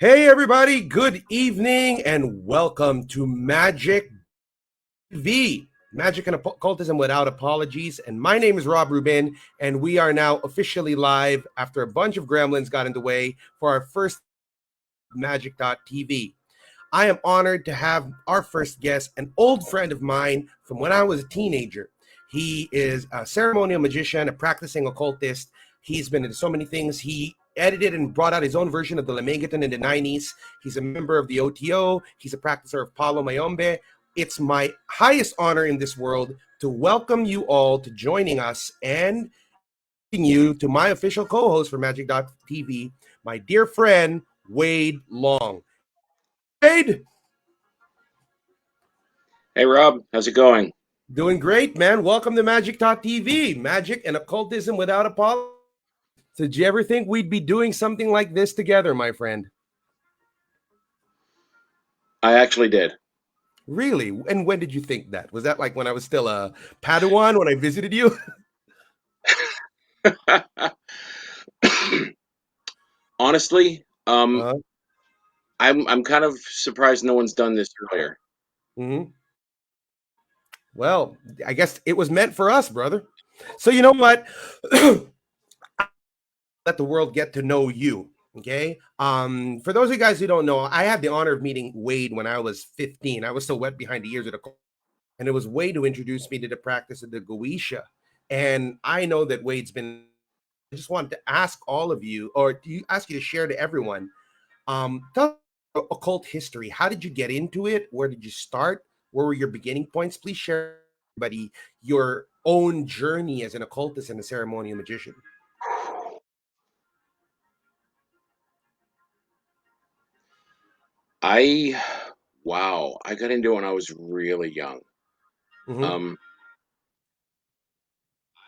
Hey, everybody, good evening and welcome to Magic V, Magic and Occultism Without Apologies. And my name is Rob Rubin, and we are now officially live after a bunch of gremlins got in the way for our first Magic.tv. I am honored to have our first guest, an old friend of mine from when I was a teenager. He is a ceremonial magician, a practicing occultist. He's been into so many things. He edited and brought out his own version of the Lemegeton in the 90s. He's a member of the OTO. He's a practicer of Palo Mayombe. It's my highest honor in this world to welcome you all to joining us and you to my official co-host for Magic.tv, my dear friend, Wade Long. Wade, Hey Rob, how's it going? doing great, man. Welcome to Magic.tv, Magic and Occultism Without Apology. So did you ever think we'd be doing something like this together, my friend? I actually did. Really? And when did you think that? Was that like when I was still a Padawan when I visited you? Honestly, uh, I'm kind of surprised no one's done this earlier. mhm. Well, I guess it was meant for us, brother. So you know what? Let the world get to know you. Okay. For those of you guys who don't know, I had the honor of meeting Wade when I was 15. I was still wet behind the ears of the and it was Wade who introduced me to the practice of the Gosha. And I know that Wade's been. I just wanted to ask all of you, or do you ask you to share to everyone, tell occult history. How did you get into it? Where did you start? Where were your beginning points? Please share, everybody, your own journey as an occultist and a ceremonial magician. I wow, I got into it when I was really young. Mm-hmm. Um,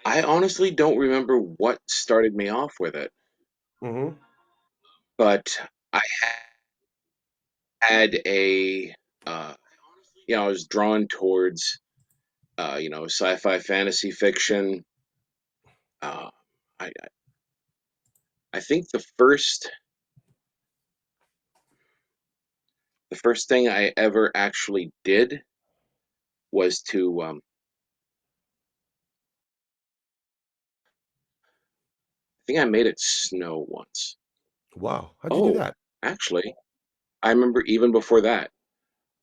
I honestly don't remember what started me off with it, Mm-hmm. but I had a uh, I was drawn towards sci-fi fantasy fiction. Uh, I think the first thing I ever actually did was to I think I made it snow once. Wow. How'd you do Oh, that? actually, I remember even before that,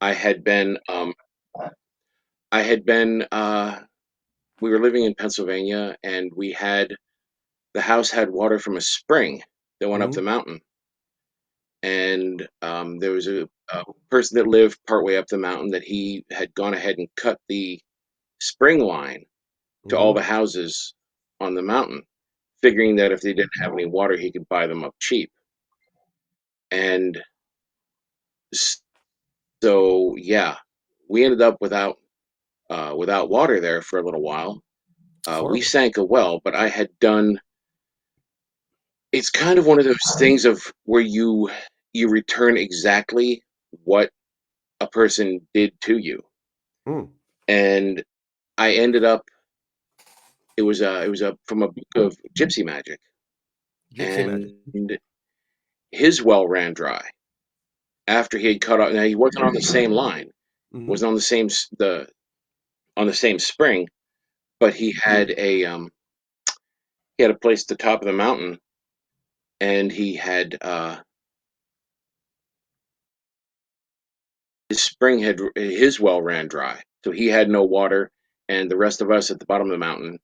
I had been, I had been, we were living in Pennsylvania and the house had water from a spring that went up Mm-hmm. the mountain. And there was a person that lived partway up the mountain that he had gone ahead and cut the spring line to all Mm-hmm. the houses on the mountain, figuring that if they didn't have any water, he could buy them up cheap. And so, yeah, we ended up without water there for a little while. It's We horrible. sank a well, but I had done. It's kind of one of those things of where you return exactly what a person did to you, Mm. and I ended up. It was a from a book of gypsy magic, Gypsy magic. and his well ran dry after he had cut off. Now he wasn't on the same line, Mm-hmm. wasn't on the same spring, but he had a place at the top of the mountain, and his well ran dry, so he had no water, and the rest of us at the bottom of the mountain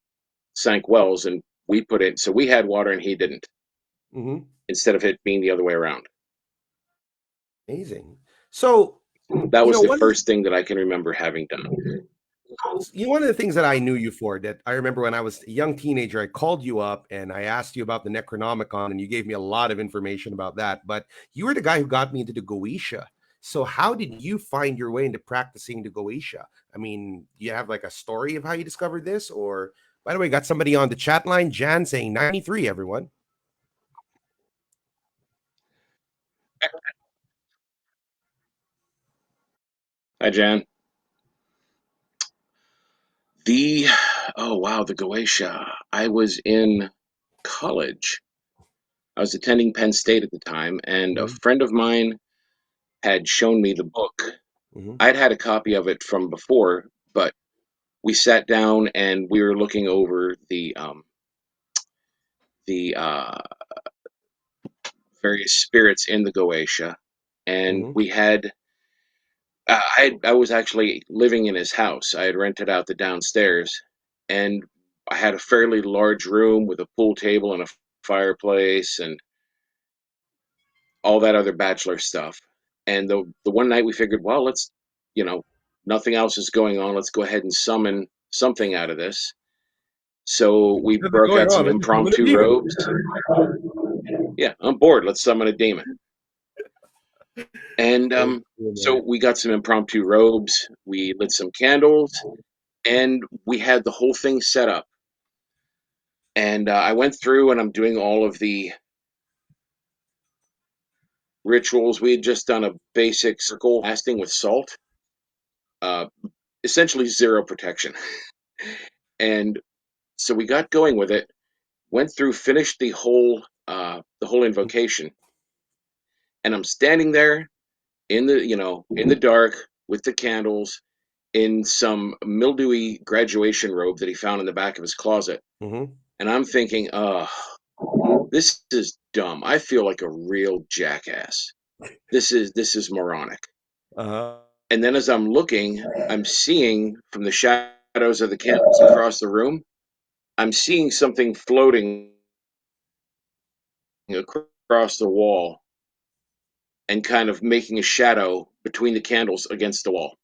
sank wells, and we put it so we had water and he didn't, Mm-hmm. instead of it being the other way around. Amazing. So, That you was know, the one of first thing that I can remember having done. one of the things that I knew you for, that I remember when I was a young teenager, I called you up and I asked you about the Necronomicon, and you gave me a lot of information about that. But you were the guy who got me into the Goetia. So how did you find your way into practicing the Goetia? I mean, do you have like a story of how you discovered this? Or by the way, got somebody on the chat line, Jan, saying 93, everyone. Hi, Jan. The oh wow, the Goetia. I was in college, I was attending Penn State at the time, and a Mhm. friend of mine had shown me the book. Mhm. I'd had a copy of it from before, but we sat down and we were looking over the various spirits in the Goetia, and Mhm. we had I was actually living in his house. I had rented out the downstairs, and I had a fairly large room with a pool table and a fireplace and all that other bachelor stuff. And the one night we figured, well, let's, you know, nothing else is going on. Let's go ahead and summon something out of this. So we What's broke going out on? some Let's just summon a impromptu demon. robes. Yeah, I'm bored. Let's summon a demon. And Oh, so man. we got some impromptu robes. We lit some candles, and we had the whole thing set up. And I went through and I'm doing all of the rituals. We had just done a basic circle fasting with salt, uh, essentially zero protection. And so we got going with it, went through, finished the whole invocation, and I'm standing there in the dark with the candles in some mildewy graduation robe that he found in the back of his closet. Mhm. And I'm thinking, this is dumb. I feel like a real jackass. This is moronic. Uh-huh. And then as I'm looking, I'm seeing from the shadows of the candles across the room, I'm seeing something floating across the wall and kind of making a shadow between the candles against the wall.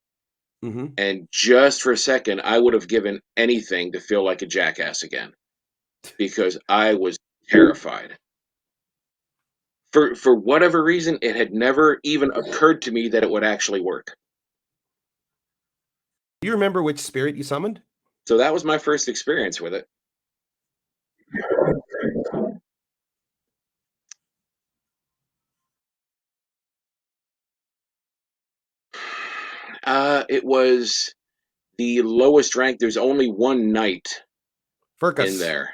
Mhm. And just for a second, I would have given anything to feel like a jackass again because I was terrified. For whatever reason, it had never even occurred to me that it would actually work. Do you remember which spirit you summoned? So that was my first experience with it. It was the lowest rank. There's only one knight in Furcus. there.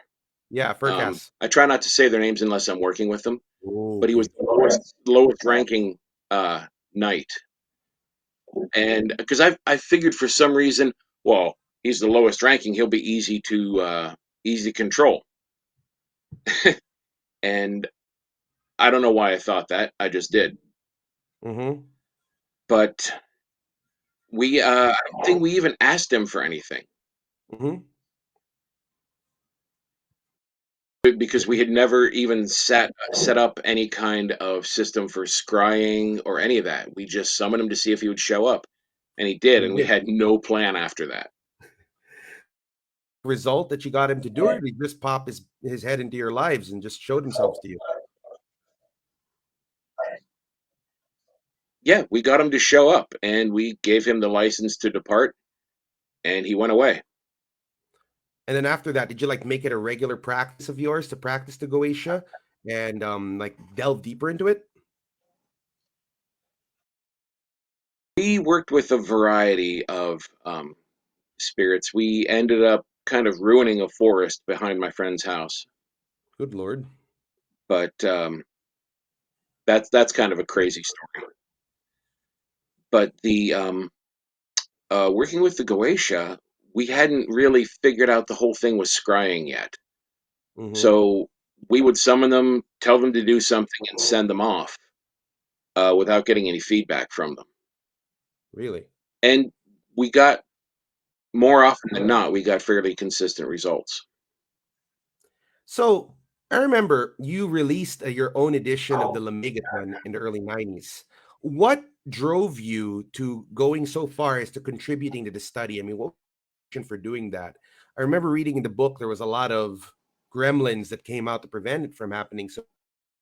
Yeah, Furcas. I try not to say their names unless I'm working with them, but he was Okay. the lowest ranking knight. And because I figured for some reason, well, he's the lowest ranking, he'll be easy to control. And I don't know why I thought that. I just did. Mhm. But I don't think we even asked him for anything Mhm. because we had never even set up any kind of system for scrying or any of that. We just summoned him to see if he would show up, and he did, You and we did. had no plan after that. Result that you got him to do it, or he just pop his head into your lives and just showed himself to you? Yeah, we got him to show up, and we gave him the license to depart, and he went away. And then after that, did you like make it a regular practice of yours to practice the Goetia and like delve deeper into it? We worked with a variety of spirits. We ended up kind of ruining a forest behind my friend's house, Good Lord. but that's kind of a crazy story. But the working with the Goetia, we hadn't really figured out the whole thing was scrying yet. Mhm. So we would summon them, tell them to do something, and send them off without getting any feedback from them. Really? And we got more often than not, we got fairly consistent results. So I remember you released your own edition of the Lemegeton in the early 90s. What drove you to going so far as to contributing to the study? I mean, what was the motivation for doing that? I remember reading in the book there was a lot of gremlins that came out to prevent it from happening. So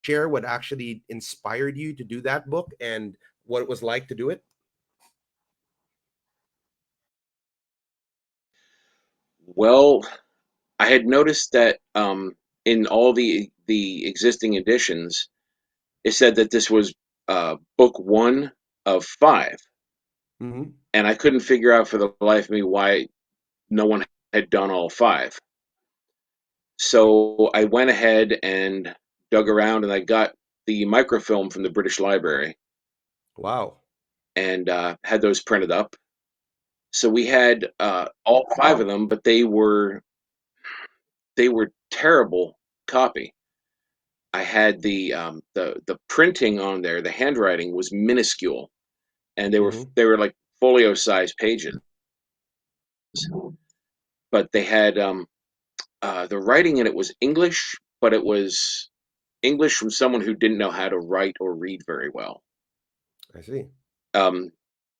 share what actually inspired you to do that book and what it was like to do it? Well, I had noticed that in all the existing editions, it said that this was book one of five, Mhm. and I couldn't figure out for the life of me why no one had done all five. So I went ahead and dug around and I got the microfilm from the British Library Wow. and had those printed up. So we had all 5 of them, but they were terrible copy. I had the printing on there, the handwriting was minuscule, and they were Mhm. they were like folio size pages, but they had the writing in it was English, but it was English from someone who didn't know how to write or read very well. I see. Um,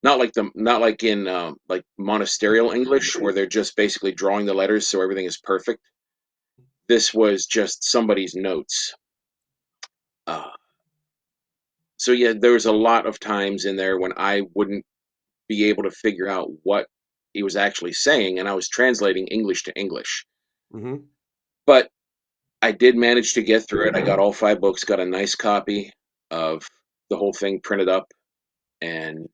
not like in like monasterial English where they're just basically drawing the letters so everything is perfect. This was just somebody's notes. Uh, so yeah, there was a lot of times in there when I wouldn't be able to figure out what he was actually saying, and I was translating English to English. Mhm. But I did manage to get through it. I got all 5 books, got a nice copy of the whole thing printed up, and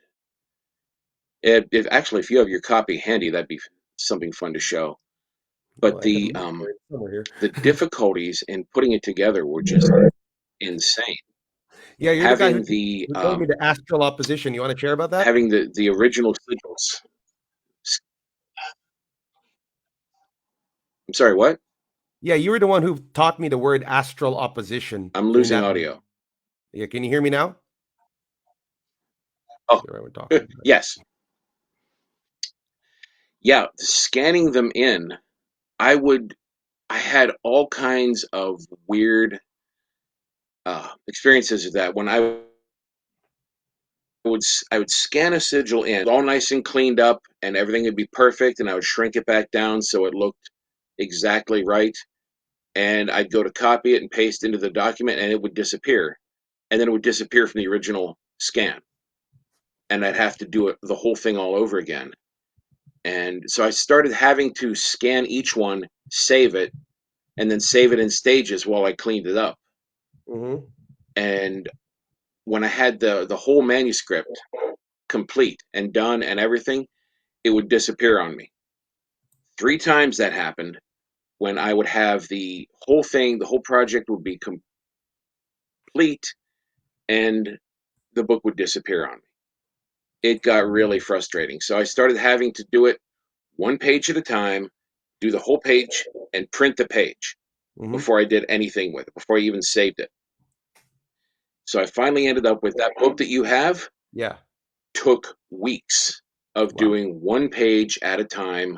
if actually if you have your copy handy, that'd be something fun to show. Well, But I can look for it somewhere the here. difficulties in putting it together were just insane. Yeah, you're the guy Having the who told me the astral opposition. You want to share about that? having the original sigils. I'm sorry, what? Yeah, you were the one who taught me the word astral opposition I'm in losing that. audio. Yeah, can you hear me now? Oh, Here we're talking about it. yes. Yeah, scanning them in, I would I had all kinds of weird experiences of that. When I would scan a sigil in, all nice and cleaned up, and everything would be perfect, and I would shrink it back down so it looked exactly right. And I'd go to copy it and paste into the document, and it would disappear, and then it would disappear from the original scan, and I'd have to do it the whole thing all over again. And so I started having to scan each one, save it, and then save it in stages while I cleaned it up. Mhm. And when I had the whole manuscript complete and done and everything, it would disappear on me. 3 times that happened when I would have the whole thing, the whole project would be complete, and the book would disappear on me. It got really frustrating. So I started having to do it 1 page at a time, do the whole page, and print the page Mhm. before I did anything with it, before I even saved it. So I finally ended up with that book that you have. Yeah. Took weeks of Wow. doing 1 page at a time,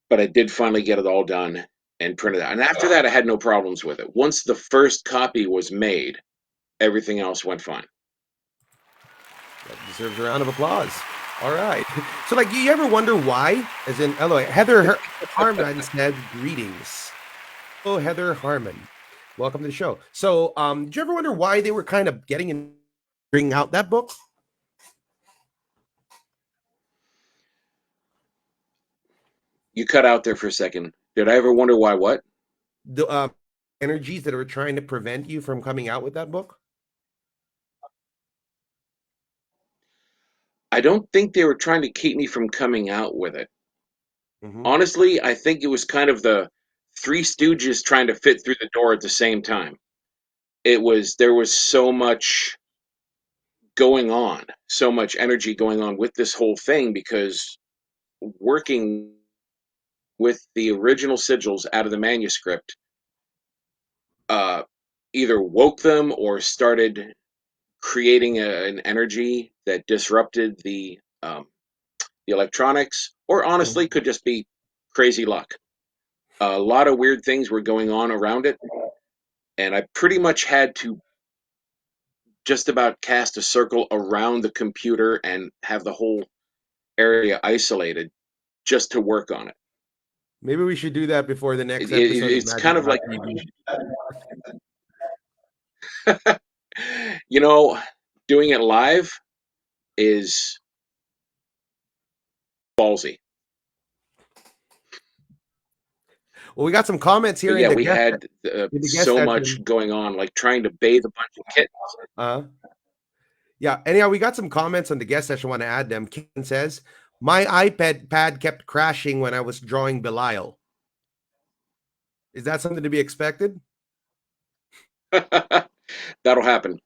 but I did finally get it all done and printed out. And after that, I had no problems with it. Once the first copy was made, everything else went fine. That deserves a round of applause. All right. So, like, you ever wonder why? As in, hello, Harmon said, greetings. Oh, Heather Harmon. Welcome to the show. So, did you ever wonder why they were kind of getting in, bringing out that book? You cut out there for a second. Did I ever wonder why what? The energies that were trying to prevent you from coming out with that book? I don't think they were trying to keep me from coming out with it. Mm-hmm. Honestly, I think it was kind of the Three Stooges trying to fit through the door at the same time. There was so much going on, so much energy going on with this whole thing because working with the original sigils out of the manuscript uh, either woke them or started creating an energy that disrupted the electronics, or honestly could just be crazy luck. A lot of weird things were going on around it, and I pretty much had to just about cast a circle around the computer and have the whole area isolated just to work on it. Maybe we should do that before the next episode of It's kind Magic of like, TV. you know, doing it live is ballsy. Well, we got some comments But here yeah, we had in the guest so session. much going on, like trying to bathe a bunch of kittens. Uh, yeah. Anyhow, we got some comments on the guest session. I want to add them. Ken says, my iPad pad kept crashing when I was drawing Belial. Is that something to be expected? That'll happen.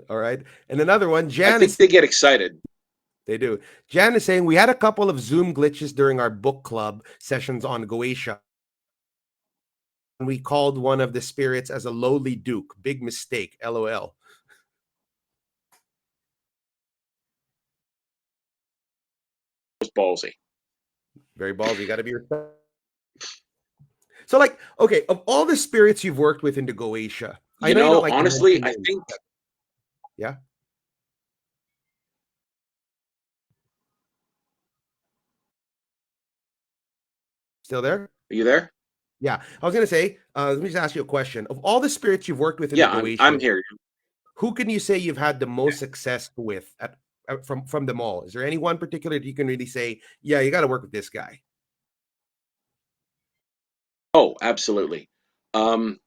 All right. And another one, I Jan think is they get excited. they do. Jan is saying we had a couple of Zoom glitches during our book club sessions on Goetia. We called one of the spirits as a lowly duke. Big mistake. LOL. It's ballsy. Very ballsy. You got to be respectful. So, like, okay, of all the spirits you've worked with in the Goetia, I You know you don't know, like to honestly, mention I names. think Yeah, still there? are you there? Yeah, I was gonna say. Let me just ask you a question. Of all the spirits you've worked with in the Yeah, I'm Goetia, here. who can you say you've had the most success with from them all? Is there any one particular that you can really say, yeah, you got to work with this guy? Oh, absolutely. Um,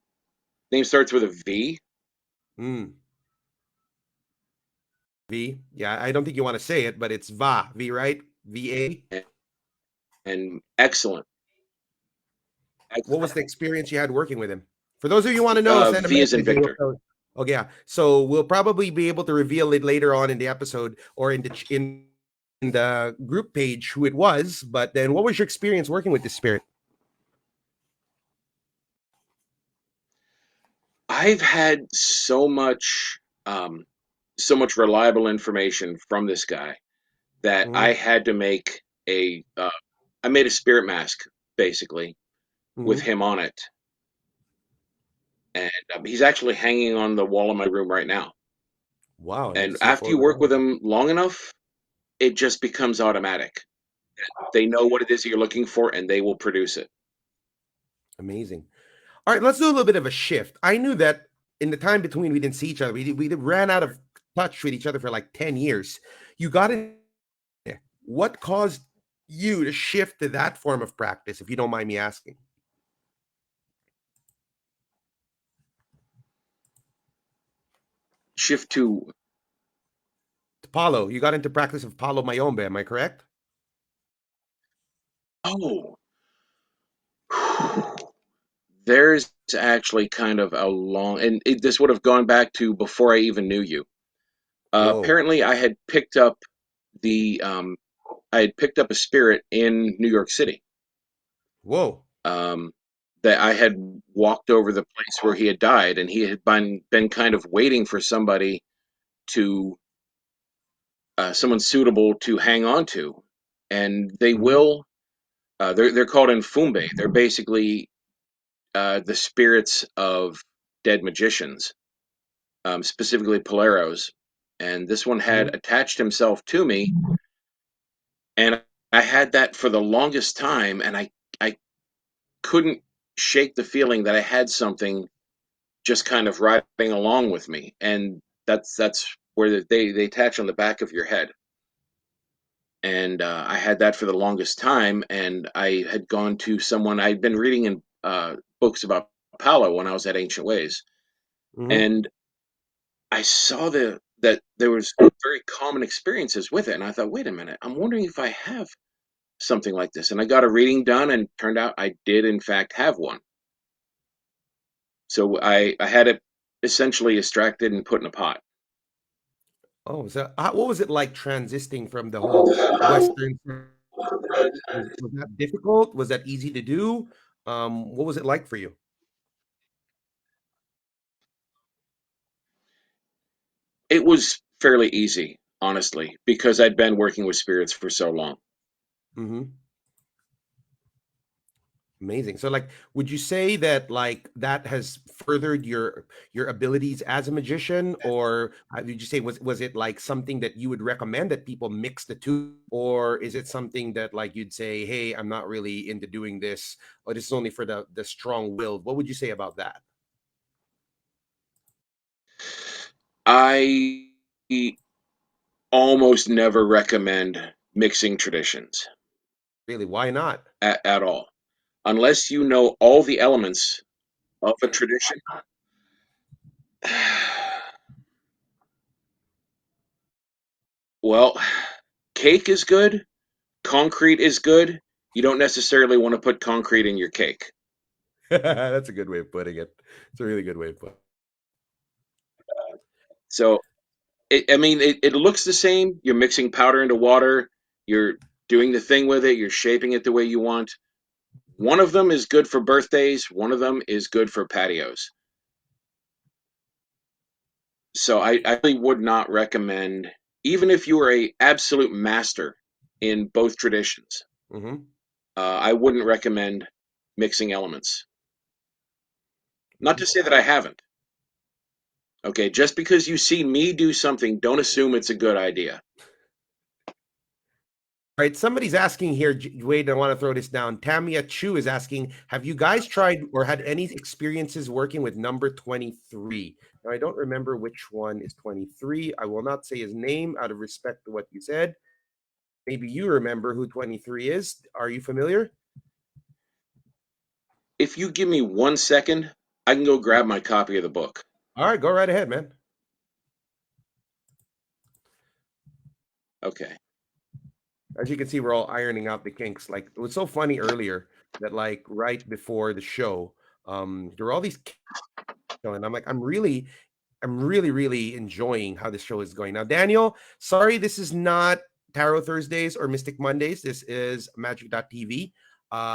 Name starts with a V. Mm, V. Yeah, I don't think you want to say it, but it's Va. V, right? VA. And excellent. What was the experience you had working with him? For those of you who want to know, send a V is in message and we'll Victor. tell. Oh yeah, so we'll probably be able to reveal it later on in the episode or in the group page who it was. But then, what was your experience working with this spirit? I've had so much reliable information from this guy that Mm-hmm. I had to make I made a spirit mask basically with Mm-hmm. him on it, and he's actually hanging on the wall of my room right now. Wow, I need to And see a after you photo of work with that. him long enough, it just becomes automatic. They know what it is you're looking for, and they will produce it. Amazing. All right, let's do a little bit of a shift. I knew that in the time between we didn't see each other. We ran out of touch with each other for like 10 years. You got in there. What caused you to shift to that form of practice, if you don't mind me asking? Shift to Palo. You got into practice of Palo Mayombe, am I correct? oh, there's actually kind of a long, and this would have gone back to before I even knew you. Whoa. Apparently, the I had picked up a spirit in New York City. Whoa. Um, that I had walked over the place where he had died, and he had been kind of waiting for to someone suitable to hang on to, and they Mhm. will. They're called Infumbe. They're basically the spirits of dead magicians, specifically Poleros. And this one Mhm. had attached himself to me, and I had that for the longest time, and I couldn't shake the feeling that I had something just kind of riding along with me, and that's where they attach on the back of your head. And I had that for the longest time, and I had gone to someone I'd been reading in books about Palo when I was at Ancient Ways, Mhm. and I saw that there was very common experiences with it, and I thought, wait a minute, I'm wondering if I have something like this. And I got a reading done, and turned out I did in fact have one. So I had it essentially extracted and put in a pot. Oh, so what was it like transitioning from the whole Western? Was that difficult? Was that easy to do? What was it like for you? It was fairly easy, honestly, because I'd been working with spirits for so long. Mhm. Amazing. So, like, would you say that like that has furthered your abilities as a magician, or did you say was it like something that you would recommend that people mix the two, or is it something that like you'd say, hey, I'm not really into doing this, or this is only for the strong-willed? What would you say about that? I almost never recommend mixing traditions Really, why not? at all. Unless you know all the elements of a tradition. Well, cake is good, concrete is good. You don't necessarily want to put concrete in your cake. That's a good way of putting it. It's a really good way of putting it. So I mean, it looks the same. You're mixing powder into water. You're doing the thing with it. You're shaping it the way you want. One of them is good for birthdays. One of them is good for patios. So I really would not recommend, even if you are a absolute master in both traditions, Mm-hmm. I wouldn't recommend mixing elements. Not to say that I haven't. Okay, just because you see me do something, don't assume it's a good idea. All right, somebody's asking here. Wait, I want to throw this down. Tamia Chu is asking, have you guys tried or had any experiences working with number 23? Now, I don't remember which one is 23. I will not say his name out of respect to what you said. Maybe you remember who 23 is. Are you familiar? If you give me 1 second, I can go grab my copy of the book. All right, go right ahead, man. Okay. As you can see, we're all ironing out the kinks. Like it was so funny earlier that like right before the show, there were all these and I'm like, I'm really enjoying how this show is going. Now, Daniel, sorry, this is not Tarot Thursdays or Mystic Mondays. This is Magic.tv.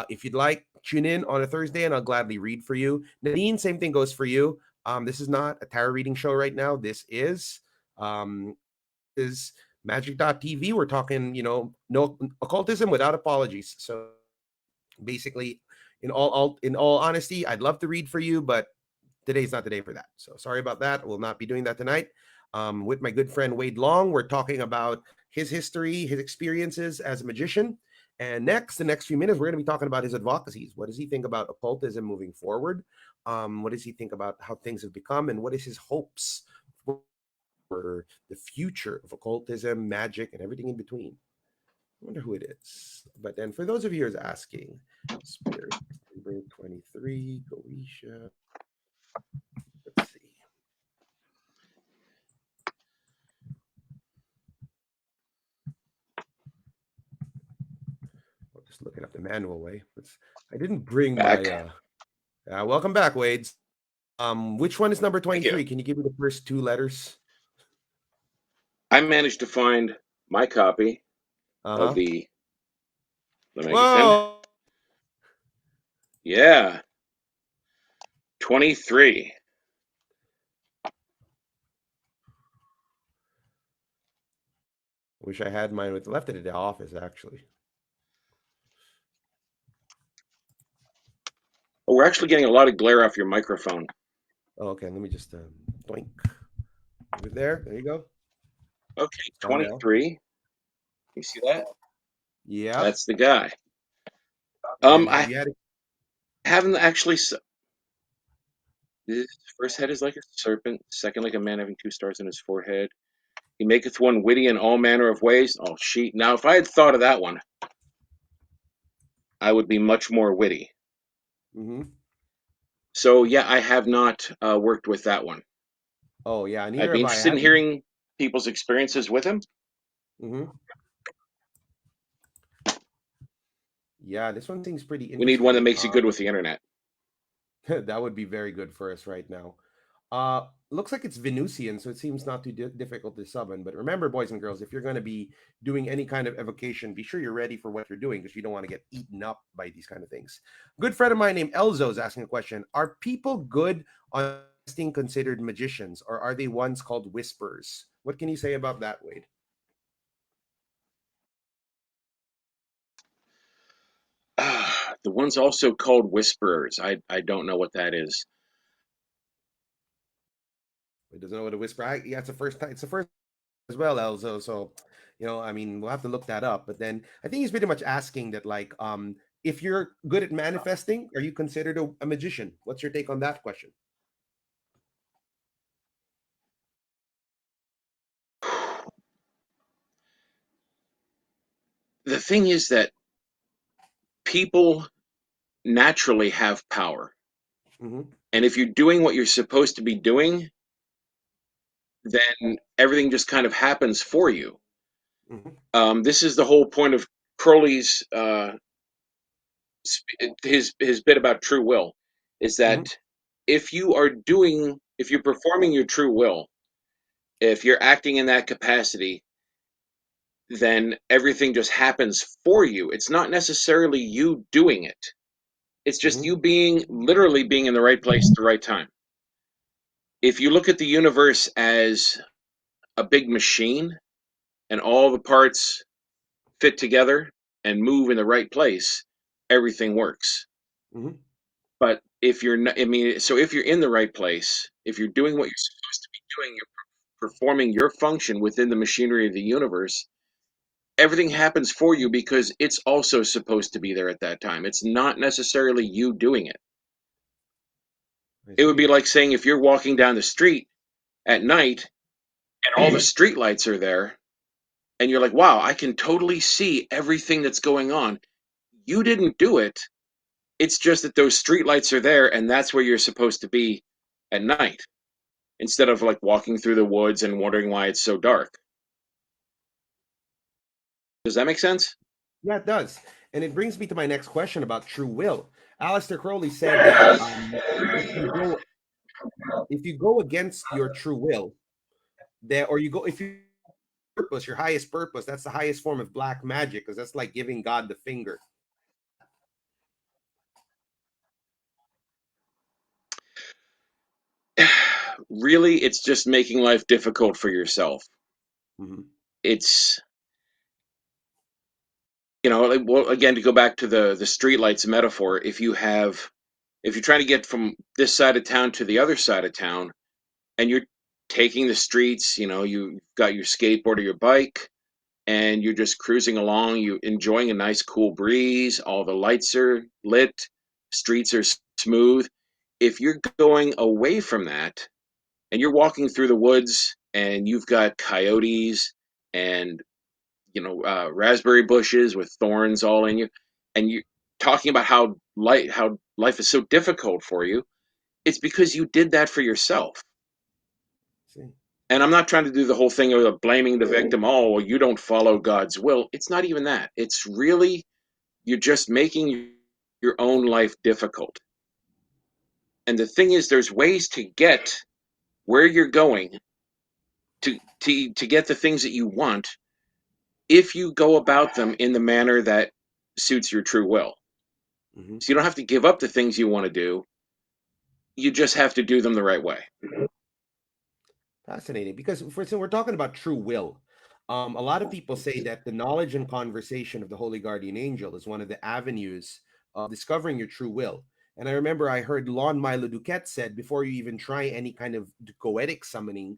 If you'd like, tune in on a Thursday and I'll gladly read for you. Nadine, same thing goes for you. This is not a tarot reading show right now. This is Magic.tv. We're talking, no occultism without apologies. So basically, in all honesty, I'd love to read for you, but today's not the day for that. So sorry about that. We'll not be doing that tonight. With my good friend Wade Long, we're talking about his history, his experiences as a magician. And the next few minutes, we're going to be talking about his advocacies. What does he think about occultism moving forward? What does he think about how things have become? And what is his hopes for the future of occultism, magic, and everything in between? I wonder who it is. But then for those of you who are asking, Spirit number 23, Gosha. Let's see. I'll just look it up the manual way. I didn't bring Back. my welcome back, Wade. Which one is number Thank you. 23? Can you give me the first two letters? I managed to find my copy of Uh-huh. the. Let me make it 10. Whoa. Yeah, 23. Wish I had mine with left it at the office, actually. Oh, we're actually getting a lot of glare off your microphone. Oh, okay. Let me just doink. Move it there. There you go. Okay, It's gone now. 23. You see that? Yeah. That's the guy. And have I you had it? haven't actually. His first head is like a serpent, second like a man having two stars in his forehead. He maketh one witty in all manner of ways. Oh, sheet. Now, if I had thought of that one, I would be much more witty. Mm-hmm. So, yeah, I have not worked with that one. Oh, yeah. I'd Neither be have I. interested in hearing people's experiences with him. Mm-hmm. Yeah, this one seems pretty We need one that interesting. makes you good with the internet. That would be very good for us right now. Looks like it's Venusian, so it seems not too difficult to summon. But remember, boys and girls, if you're going to be doing any kind of evocation, be sure you're ready for what you're doing because you don't want to get eaten up by these kind of things. Good friend of mine named Elzo is asking a question: are people good on being considered magicians, or are they ones called whisperers? What can you say about that, Wade? The one's also called Whisperers. I don't know what that is. Wade doesn't know what a whisper. Yeah, it's the first time. It's the first as well, Elzo. So, I mean, we'll have to look that up. But then I think he's pretty much asking that, like, if you're good at manifesting, are you considered a magician? What's your take on that question? The thing is that people naturally have power. Mm-hmm. And if you're doing what you're supposed to be doing, then everything just kind of happens for you. Mm-hmm. This is the whole point of Crowley's his bit about true will, is Mm-hmm. that if you're performing your true will, If you're acting in that capacity, then everything just happens for you. It's not necessarily you doing it. It's just Hmm. you being literally being in the right place at the right time. If you look at the universe as a big machine and all the parts fit together and move in the right place, everything works. Hmm. But if you're not, I mean, so if you're in the right place, if you're doing what you're supposed to be doing, you're performing your function within the machinery of the universe, everything happens for you because it's also supposed to be there at that time. It's not necessarily you doing it. I It would see. be like saying if you're walking down the street at night and all the street lights are there and you're like, wow, I can totally see everything that's going on. You didn't do it. It's just that those street lights are there and that's where you're supposed to be at night instead of like walking through the woods and wondering why it's so dark. Does that make sense? Yeah, it does. And it brings me to my next question about true will. Aleister Crowley said that if you go if you go against your true will, that or you go if you purpose, your highest purpose, that's the highest form of black magic, because that's like giving God the finger. Really, it's just making life difficult for yourself. Hmm. It's, like, well, again, to go back to the streetlights metaphor, if you're trying to get from this side of town to the other side of town, and you're taking the streets, you've got your skateboard or your bike, and you're just cruising along, you enjoying a nice cool breeze, all the lights are lit, streets are smooth. If you're going away from that, and you're walking through the woods, and you've got coyotes and raspberry bushes with thorns all in you, and you're talking about how life is so difficult for you, it's because you did that for yourself. See? And I'm not trying to do the whole thing of blaming the victim. Oh, well, you don't follow God's will. It's not even that. It's really you're just making your own life difficult. And the thing is, there's ways to get where you're going to get the things that you want if you go about them in the manner that suits your true will. Hmm. So you don't have to give up the things you want to do. You just have to do them the right way. Fascinating, because so we're talking about true will. A lot of people say that the knowledge and conversation of the Holy Guardian Angel is one of the avenues of discovering your true will. And I remember I heard Lon Milo Duquette said, before you even try any kind of goetic summoning,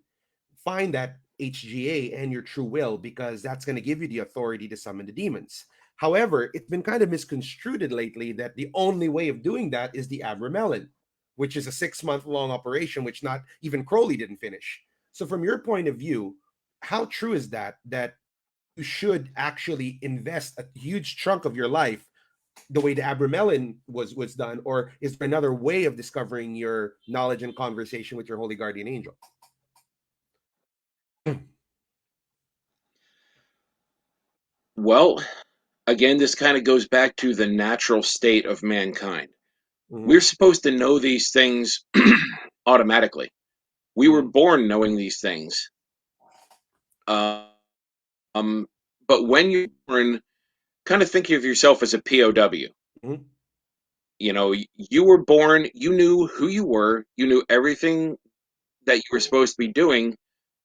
find that HGA and your true will, because that's going to give you the authority to summon the demons. However, it's been kind of misconstrued lately that the only way of doing that is the Abramelin, which is a 6 month long operation, which not even Crowley didn't finish. So, from your point of view, how true is that you should actually invest a huge chunk of your life the way the Abramelin was done, or is there another way of discovering your knowledge and conversation with your holy guardian angel? Well, again, this kind of goes back to the natural state of mankind. Hmm. We're supposed to know these things automatically. We were Hmm. born knowing these things. Um, but when you're born, kind of think of yourself as a POW. Hmm. You were born, you knew who you were, you knew everything that you were supposed to be doing,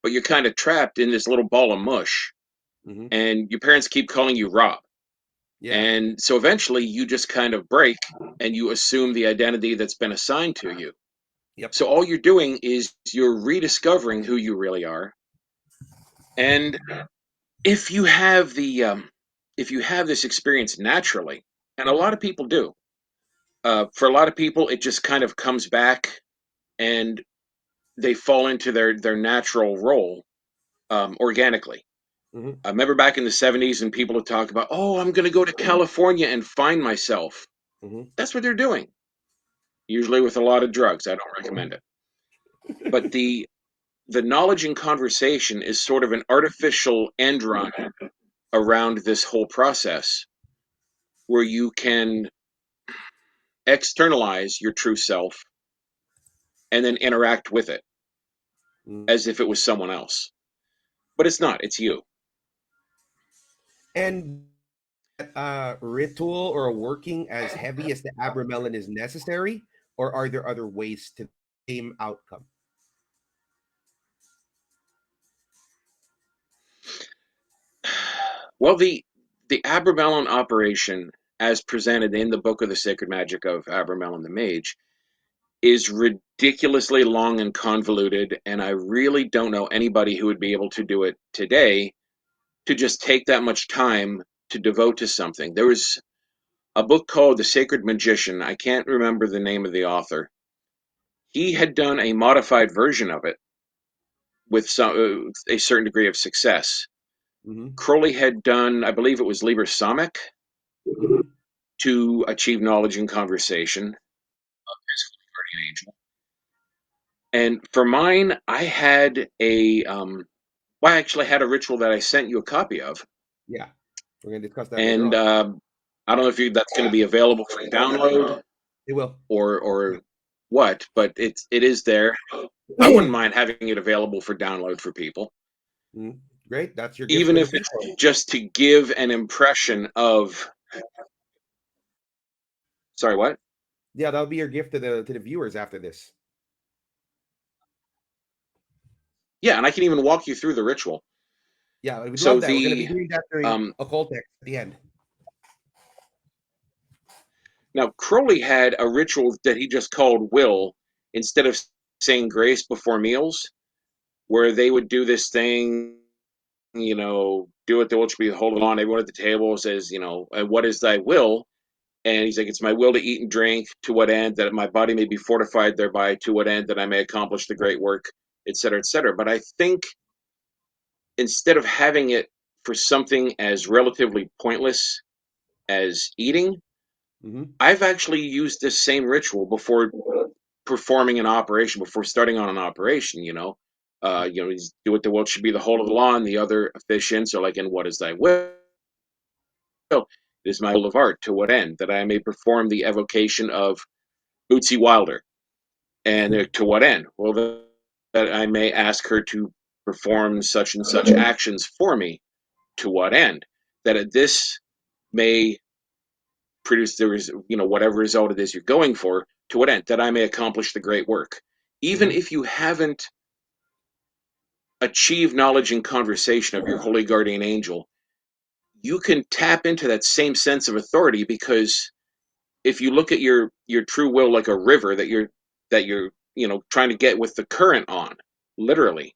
but you're kind of trapped in this little ball of mush, Hmm. and your parents keep calling you Rob. Yeah. And so eventually you just kind of break and you assume the identity that's been assigned to you. Yep. So all you're doing is you're rediscovering who you really are. And if you have if you have this experience naturally, and a lot of people do, for a lot of people it just kind of comes back and they fall into their natural role organically. Hmm. I remember back in the 70s and people would talk about, oh, I'm going to go to California and find myself. Hmm. That's what they're doing, usually with a lot of drugs. I don't recommend it. But the knowledge and conversation is sort of an artificial end run around this whole process where you can externalize your true self and then interact with it. as if it was someone else. But it's not, it's you. And ritual or a working as heavy as the Abramelin is necessary, or are there other ways to the same outcome? Well, the Abramelin operation, as presented in the book of the Sacred Magic of Abramelin the Mage, is ridiculously long and convoluted, and I really don't know anybody who would be able to do it today to just take that much time to devote to something. There was a book called The Sacred Magician. I can't remember the name of the author. He had done a modified version of it with a certain degree of success. Mm-hmm. Crowley had done, I believe it was Liber Samic, Mm-hmm. to achieve knowledge and conversation as guardian angel. And for mine, I had well, I actually had a ritual that I sent you a copy of, Yeah, we're going to discuss that later and on. I don't know if that's going to be available for download It will. or what, but it is there. I wouldn't mind having it available for download for people, Mm, great. That's your gift even to the if it's people. just to give an impression of. Sorry, what? Yeah, that'll be your gift to the viewers after this. Yeah, and I can even walk you through the ritual. Yeah, we'd So love that. We're going to be doing that during um, Occultist at the end. now Crowley had a ritual that he just called will instead of saying grace before meals, where they would do this thing, do it, the will should be hold on. Everyone at the table says, what is thy will? And he's like, it's my will to eat and drink, to what end? That my body may be fortified thereby, to what end? That I may accomplish the great work, et cetera, et cetera. But I think instead of having it for something as relatively pointless as eating, Mm-hmm. I've actually used this same ritual before performing an operation, before starting on an operation, do it the will should be the whole of the law, and the other efficients are like, and what is thy will? It is my will of art, to what end? That I may perform the evocation of Bootsy Wilder. And to what end? Well, that I may ask her to perform such and such actions for me. To what end? That this may produce whatever result it is you're going for. To what end? That I may accomplish the great work. Even Mm-hmm. if you haven't achieved knowledge and conversation of your holy guardian angel, you can tap into that same sense of authority, because if you look at your true will like a river that you're trying to get with the current on, literally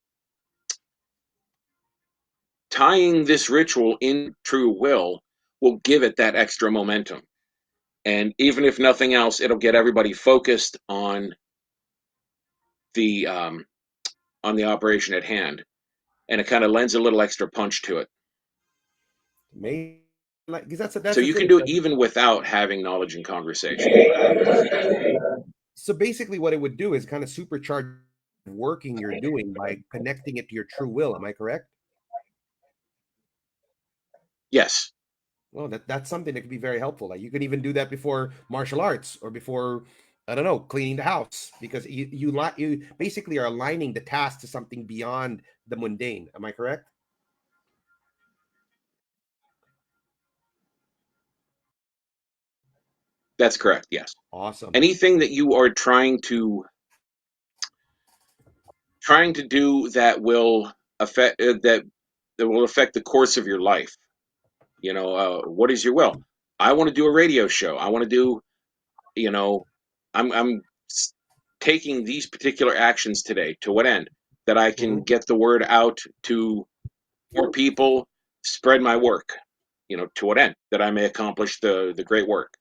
tying this ritual in true will give it that extra momentum. And even if nothing else, it'll get everybody focused the um, on the operation at hand, and it kind of lends a little extra punch to it. Maybe, like, because So that's the you can thing. do it even without having knowledge and conversation. So basically, what it would do is kind of supercharge working you're doing by connecting it to your true will. Am I correct? Yes, Well, that's something that could be very helpful. Like you can even do that before martial arts or before, I don't know, cleaning the house, because you basically are aligning the task to something beyond the mundane. Am I correct? that's correct. Yes, Awesome. anything that you are trying to do that will affect the course of your life. What is your will? I want to do a radio show. I want to do, you know, I'm taking these particular actions today. To what end? That I can Hmm. get the word out to more people, spread my work. To what end? That I may accomplish the great work.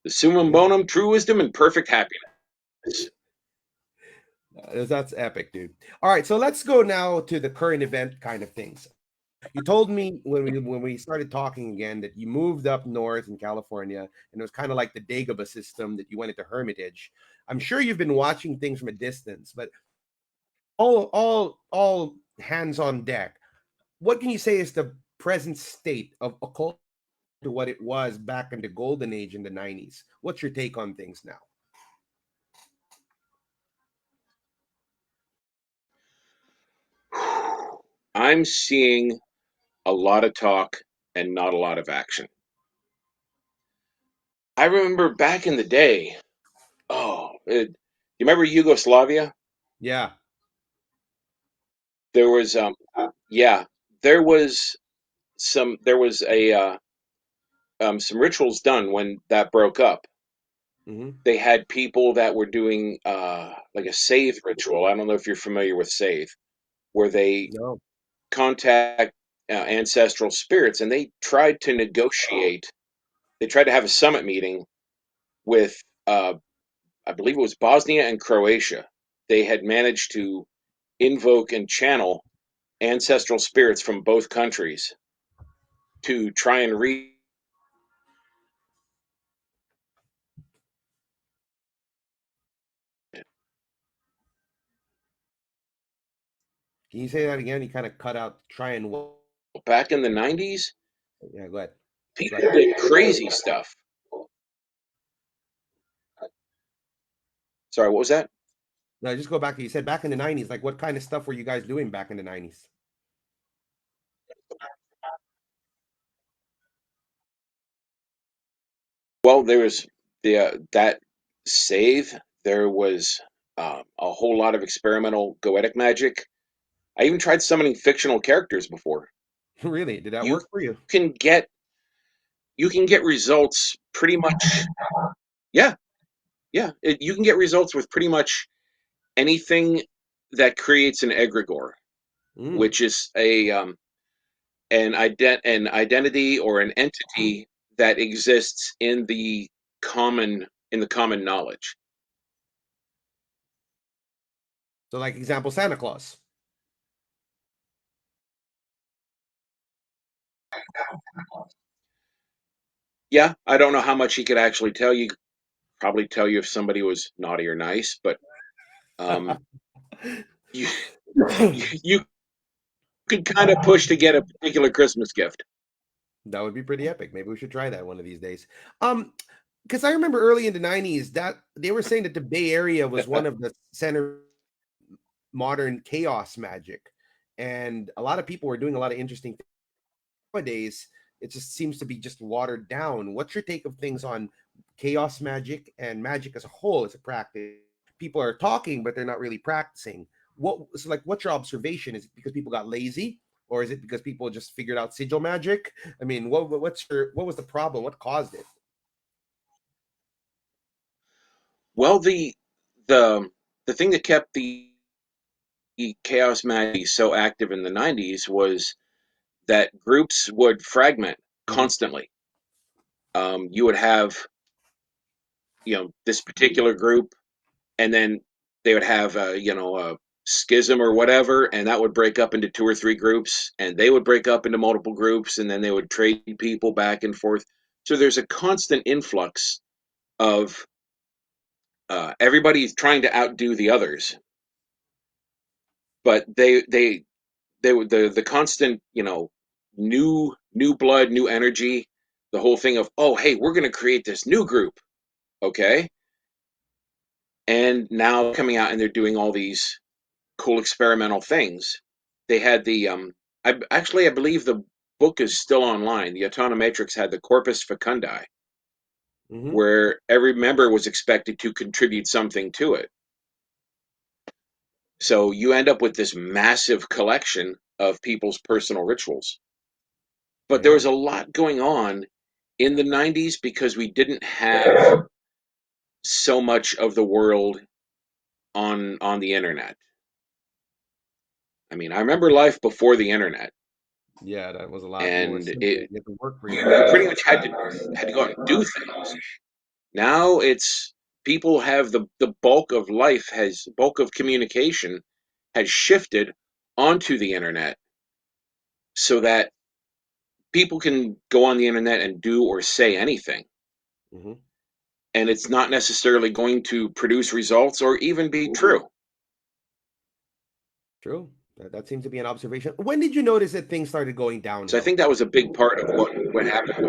The summum bonum, true wisdom, and perfect happiness. That's epic, dude. All right, so let's go now to the current event kind of things. You told me when we started talking again that you moved up north in California, and it was kind of like the Dagobah system that you went into Hermitage. I'm sure you've been watching things from a distance, but all hands on deck. What can you say is the present state of occult to what it was back in the golden age in the 90s? What's your take on things now? I'm seeing a lot of talk and not a lot of action. I remember back in the day. You remember Yugoslavia? Yeah. There was yeah, there was there was a some rituals done when that broke up. Hmm. They had people that were doing like a save ritual. I don't know if you're familiar with save, where they No. contact ancestral spirits, and they tried to negotiate. They tried to have a summit meeting with, I believe it was Bosnia and Croatia. They had managed to invoke and channel ancestral spirits from both countries to try and reach. Can you say that again? You kind of cut out. Try and. Back in the 90s, Yeah. Go ahead. Go people ahead. did crazy stuff. Sorry, what was that? No, just go back. You said back in the '90s. Like, what kind of stuff were you guys doing back in the '90s? Well, there was that save. There was a whole lot of experimental goetic magic. I even tried summoning fictional characters before. Really? Did that You work for you? can get you can get results pretty much. Yeah, yeah. You can get results with pretty much anything that creates an egregore, Mm. which is an identity or an entity that exists in the common knowledge. So, like, example, Santa Claus. Yeah, I don't know how much he could actually tell you. Probably tell you if somebody was naughty or nice, but um, you you could kind of push to get a particular Christmas gift. That would be pretty epic. Maybe we should try that one of these days. Because I remember early in the '90s that they were saying that the Bay Area was one of the center modern chaos magic, and a lot of people were doing a lot of interesting things. Nowadays. It just seems to be just watered down. What's your take of things on chaos magic and magic as a whole as a practice? People are talking, but they're not really practicing. What's your observation? Is it because people got lazy, or is it because people just figured out sigil magic? I mean, what was the problem? What caused it? Well, the the thing that kept the chaos magic so active in the 90s was that groups would fragment Hmm. constantly. You would have, this particular group, and then they would have, a schism or whatever, and that would break up into two or three groups, and they would break up into multiple groups, and then they would trade people back and forth. So there's a constant influx of everybody's trying to outdo the others, but they would the constant, new blood, new energy, the whole thing of, oh, hey, we're going to create this new group, okay, and now coming out and they're doing all these cool experimental things. They had I believe the book is still online. The Autonomatrix had the Corpus Fecundi, Hmm. where every member was expected to contribute something to it. So you end up with this massive collection of people's personal rituals. But there Yeah. was a lot going on in the 90s because we didn't have so much of the world on the internet. I mean, I remember life before the internet, Yeah, that was a lot more and simple. You had to work for your you money. pretty much had to go out and do things. Now it's people have the bulk of life has bulk of communication has shifted onto the internet so that people can go on the internet and do or say anything, Hmm. and it's not necessarily going to produce results or even be true. True. That seems to be an observation. When did you notice that things started going So I downhill? think that was a big part of what happened.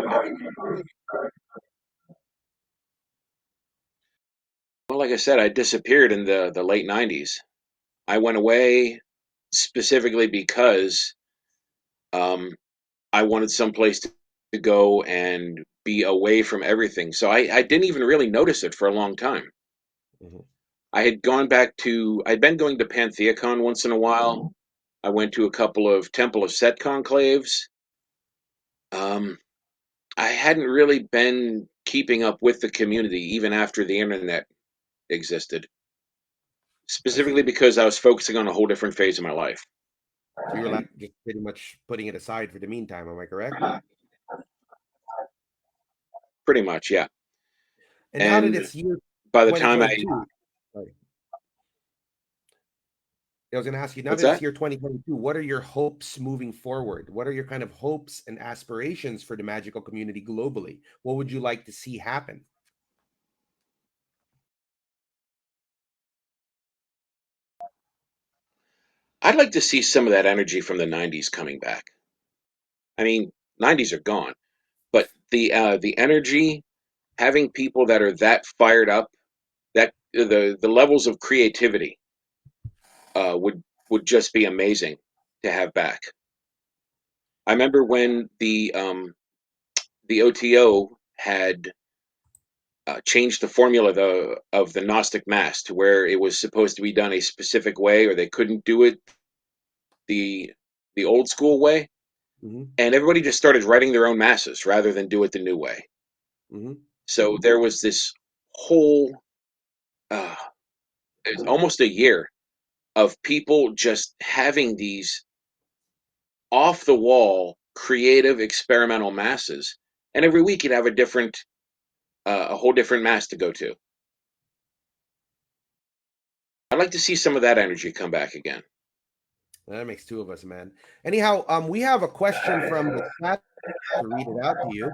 Well, like I said, I disappeared in the late 90s. I went away, specifically because um, I wanted someplace to go and be away from everything. So I didn't even really notice it for a long time. Mhm. I'd been going to Pantheacon once in a while. I went to a couple of Temple of Set conclaves. Um, I hadn't really been keeping up with the community even after the internet existed, I see. specifically because I was focusing on a whole different phase of my life. So you were like just pretty much putting it aside for the meantime. Am I correct? Pretty much, yeah. And now that And it's year by the time I, 2022, sorry, I was going to ask you, now what's that it's that? year 2022, what are your hopes moving forward? What are your kind of hopes and aspirations for the magical community globally? What would you like to see happen? I'd like to see some of that energy from the '90s coming back. I mean, '90s are gone, but the energy, having people that are that fired up, that the levels of creativity uh, would would just be amazing to have back. I remember when the OTO had changed the formula of the Gnostic Mass to where it was supposed to be done a specific way, or they couldn't do it the the old school way, Hmm. and everybody just started writing their own masses rather than do it the new way. Hmm. So there was this whole uh, it's almost a year of people just having these off the wall creative experimental masses, and every week you'd have a whole different mass to go to. I'd like to see some of that energy come back again. That makes two of us, man. Anyhow, we have a question from the chat to read it out to you.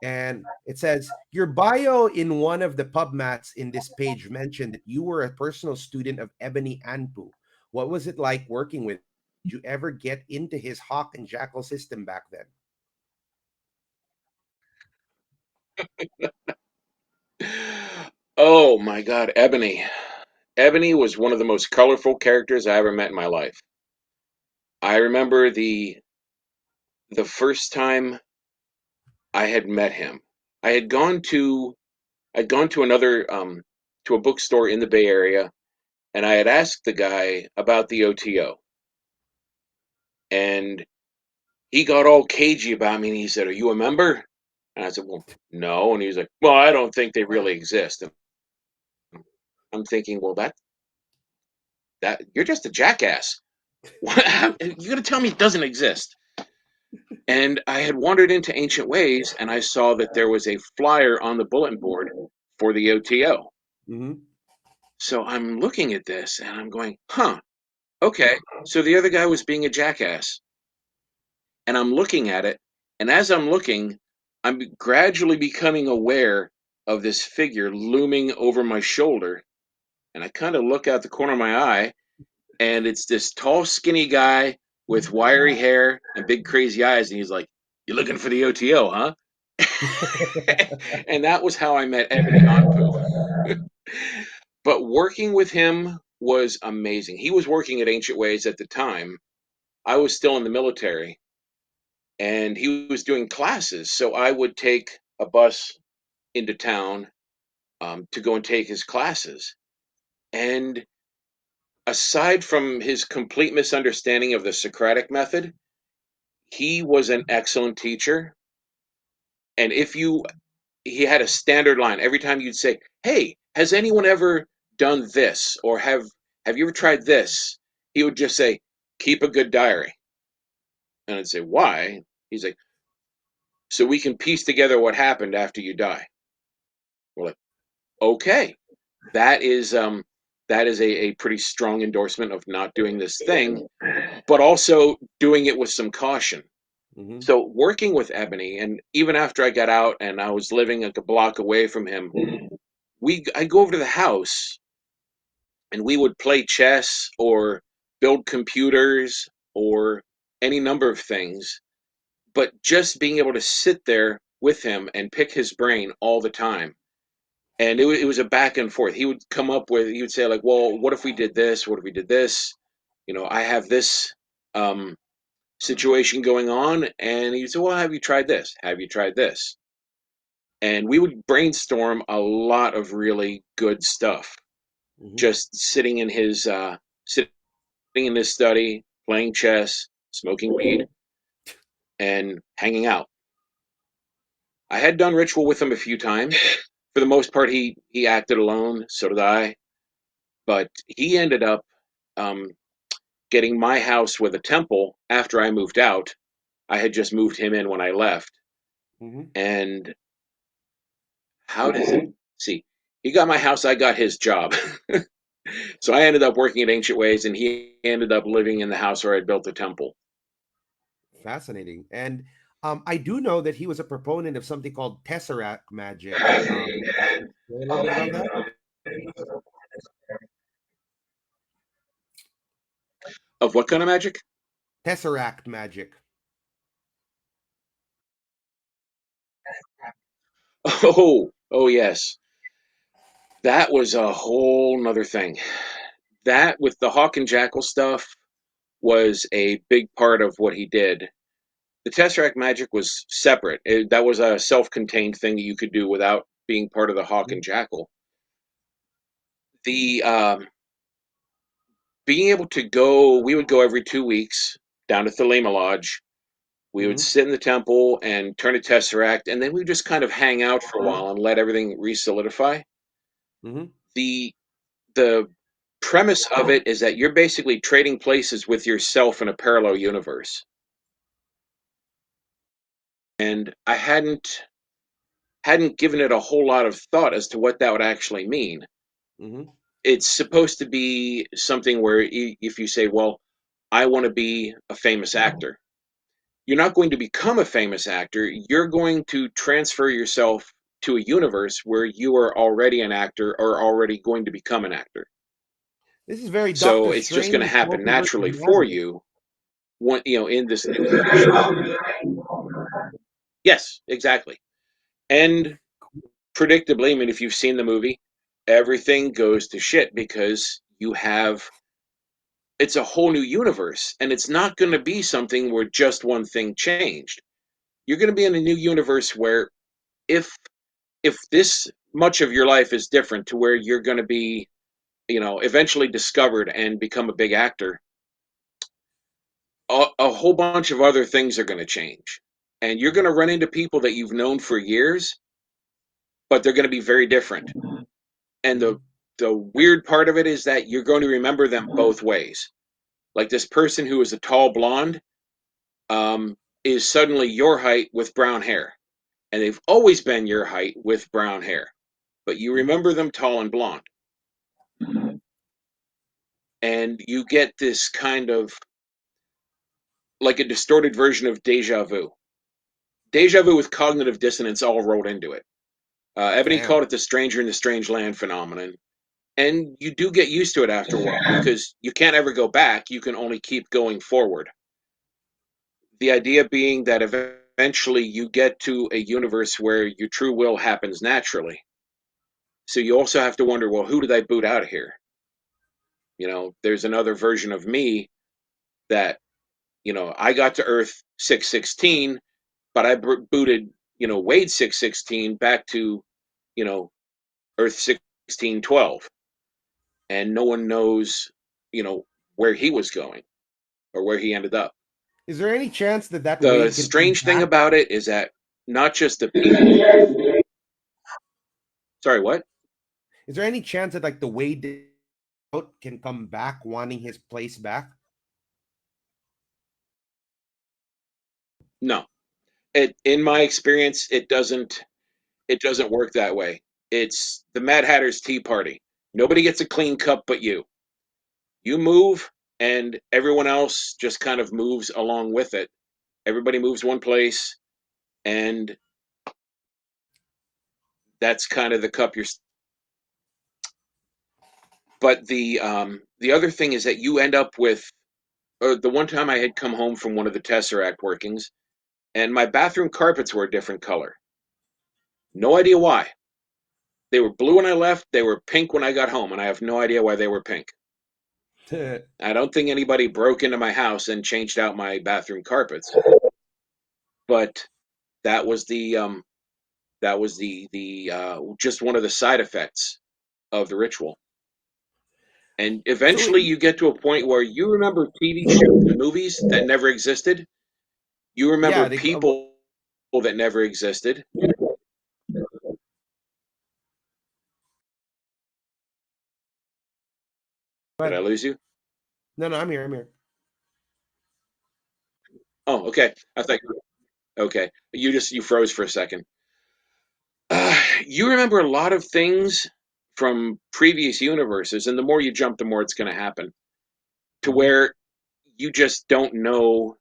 And it says, your bio in one of the pub mats in this page mentioned that you were a personal student of Ebony Anpu. What was it like working with? Did you ever get into his hawk and jackal system back then? Oh my God, Ebony. Ebony was one of the most colorful characters I ever met in my life. I remember the first time I had met him. I had gone to I'd gone to another to a bookstore in the Bay Area, and I had asked the guy about the OTO, and he got all cagey about me, and he said, "Are you a member?" And I said, "Well, no." And he was like, "Well, I don't think they really exist." And I'm thinking, "Well, that you're just a jackass. You're gonna tell me it doesn't exist?" And I had wandered into Ancient Ways, and I saw that there was a flyer on the bulletin board for the OTO. Hmm. So I'm looking at this, and I'm going, "Huh, okay." So the other guy was being a jackass, and I'm looking at it, and as I'm looking, I'm gradually becoming aware of this figure looming over my shoulder, and I kind of look out the corner of my eye, and it's this tall, skinny guy with wiry hair and big, crazy eyes, and he's like, "You looking for the OTO, huh?" And that was how I met Ebony Onpu. But working with him was amazing. He was working at Ancient Ways at the time. I was still in the military, and he was doing classes. So I would take a bus into town to go and take his classes. And aside from his complete misunderstanding of the Socratic method, he was an excellent teacher. And if you, he had a standard line every time you'd say, "Hey, has anyone ever done this?" or have you ever tried this? He would just say, "Keep a good diary." And I'd say, "Why?" He's like, "So we can piece together what happened after you die." We're like, "Okay." That is a pretty strong endorsement of not doing this thing, but also doing it with some caution. Hmm. So working with Ebony, and even after I got out and I was living like a block away from him, I go over to the house and we would play chess or build computers or any number of things. But just being able to sit there with him and pick his brain all the time. And it was a back and forth. He would come up with, he would say, like, "Well, what if we did this? What if we did this?" I have this um, situation going on. And he'd say, well, have you tried this? Have you tried this? And we would brainstorm a lot of really good stuff, Hmm. just sitting in his study, playing chess, smoking weed, and hanging out. I had done ritual with him a few times. For the most part, he acted alone. So did I. But he ended up um, getting my house with a temple after I moved out. I had just moved him in when I left. Hmm. And how does it see? He got my house, I got his job. So I ended up working at Ancient Ways, and he ended up living in the house where I built the temple. Fascinating. And I do know that he was a proponent of something called Tesseract Magic. Say a little bit about that? Of what kind of magic? Tesseract Magic. Oh yes. That was a whole nother thing. That with the Hawk and Jackal stuff was a big part of what he did. The Tesseract Magic was separate. That was a self-contained thing that you could do without being part of the Hawk and Jackal. The being able to go, we would go every 2 weeks down to Thelema Lodge. We would Mm-hmm. sit in the temple and turn a tesseract, and then we would just kind of hang out for a while and let everything re-solidify. Mm-hmm. The the premise of it is that you're basically trading places with yourself in a parallel universe. And I hadn't given it a whole lot of thought as to what that would actually mean. Mm-hmm. It's supposed to be something where if you say, well, I want to be a famous actor, you're not going to become a famous actor. You're going to transfer yourself to a universe where you are already an actor or already going to become an actor. This is very So Doctor it's just going to Strange happen multiverse of naturally for madness. you in this new dimension. Yes, exactly. And predictably, I mean, if you've seen the movie, everything goes to shit because it's a whole new universe, and it's not going to be something where just one thing changed. You're going to be in a new universe where if this much of your life is different to where you're going to be, eventually discovered and become a big actor, a whole bunch of other things are going to change. And you're going to run into people that you've known for years, but they're going to be very different. And Mm-hmm. the weird part of it is that you're going to remember them both ways. Like this person who is a tall blonde is suddenly your height with brown hair, and they've always been your height with brown hair, but you Mm-hmm. remember them tall and blonde. And you get this kind of like a distorted version of deja vu. Deja vu with cognitive dissonance all rolled into it. Ebony Damn. called it the stranger in the strange land phenomenon. And you do get used to it after a while because you can't ever go back. You can only keep going forward. The idea being that eventually you get to a universe where your true will happens naturally. So you also have to wonder, well, who did I boot out of here? There's another version of me that, I got to Earth 616, but I booted, Wade 616 back to, you know, Earth 1612. And no one knows, you know, where he was going or where he ended up. Is there any chance that that The Wade can come strange thing back? about it is that not just the people. Sorry, what? Is there any chance that like the Wade out can come back wanting his place back? No. In my experience, it doesn't work that way. It's the Mad Hatter's Tea Party. Nobody gets a clean cup but you. You move, and everyone else just kind of moves along with it. Everybody moves one place, and that's kind of the cup you're. But the other thing is that you end up with. The one time I had come home from one of the Tesseract workings, and my bathroom carpets were a different color. No idea why. They were blue when I left. They were pink when I got home, and I have no idea why they were pink. I don't think anybody broke into my house and changed out my bathroom carpets, but that was the just one of the side effects of the ritual. And So eventually you get to a point where you remember TV shows and movies that never existed. You yeah, remember they people that never existed. Did I but lose you? no, I'm here. I'm here. Oh, okay. I thought okay. You froze for a second. You remember a lot of things from previous universes, and the more you jump, the more it's going to happen. To Mhm. where you just don't know.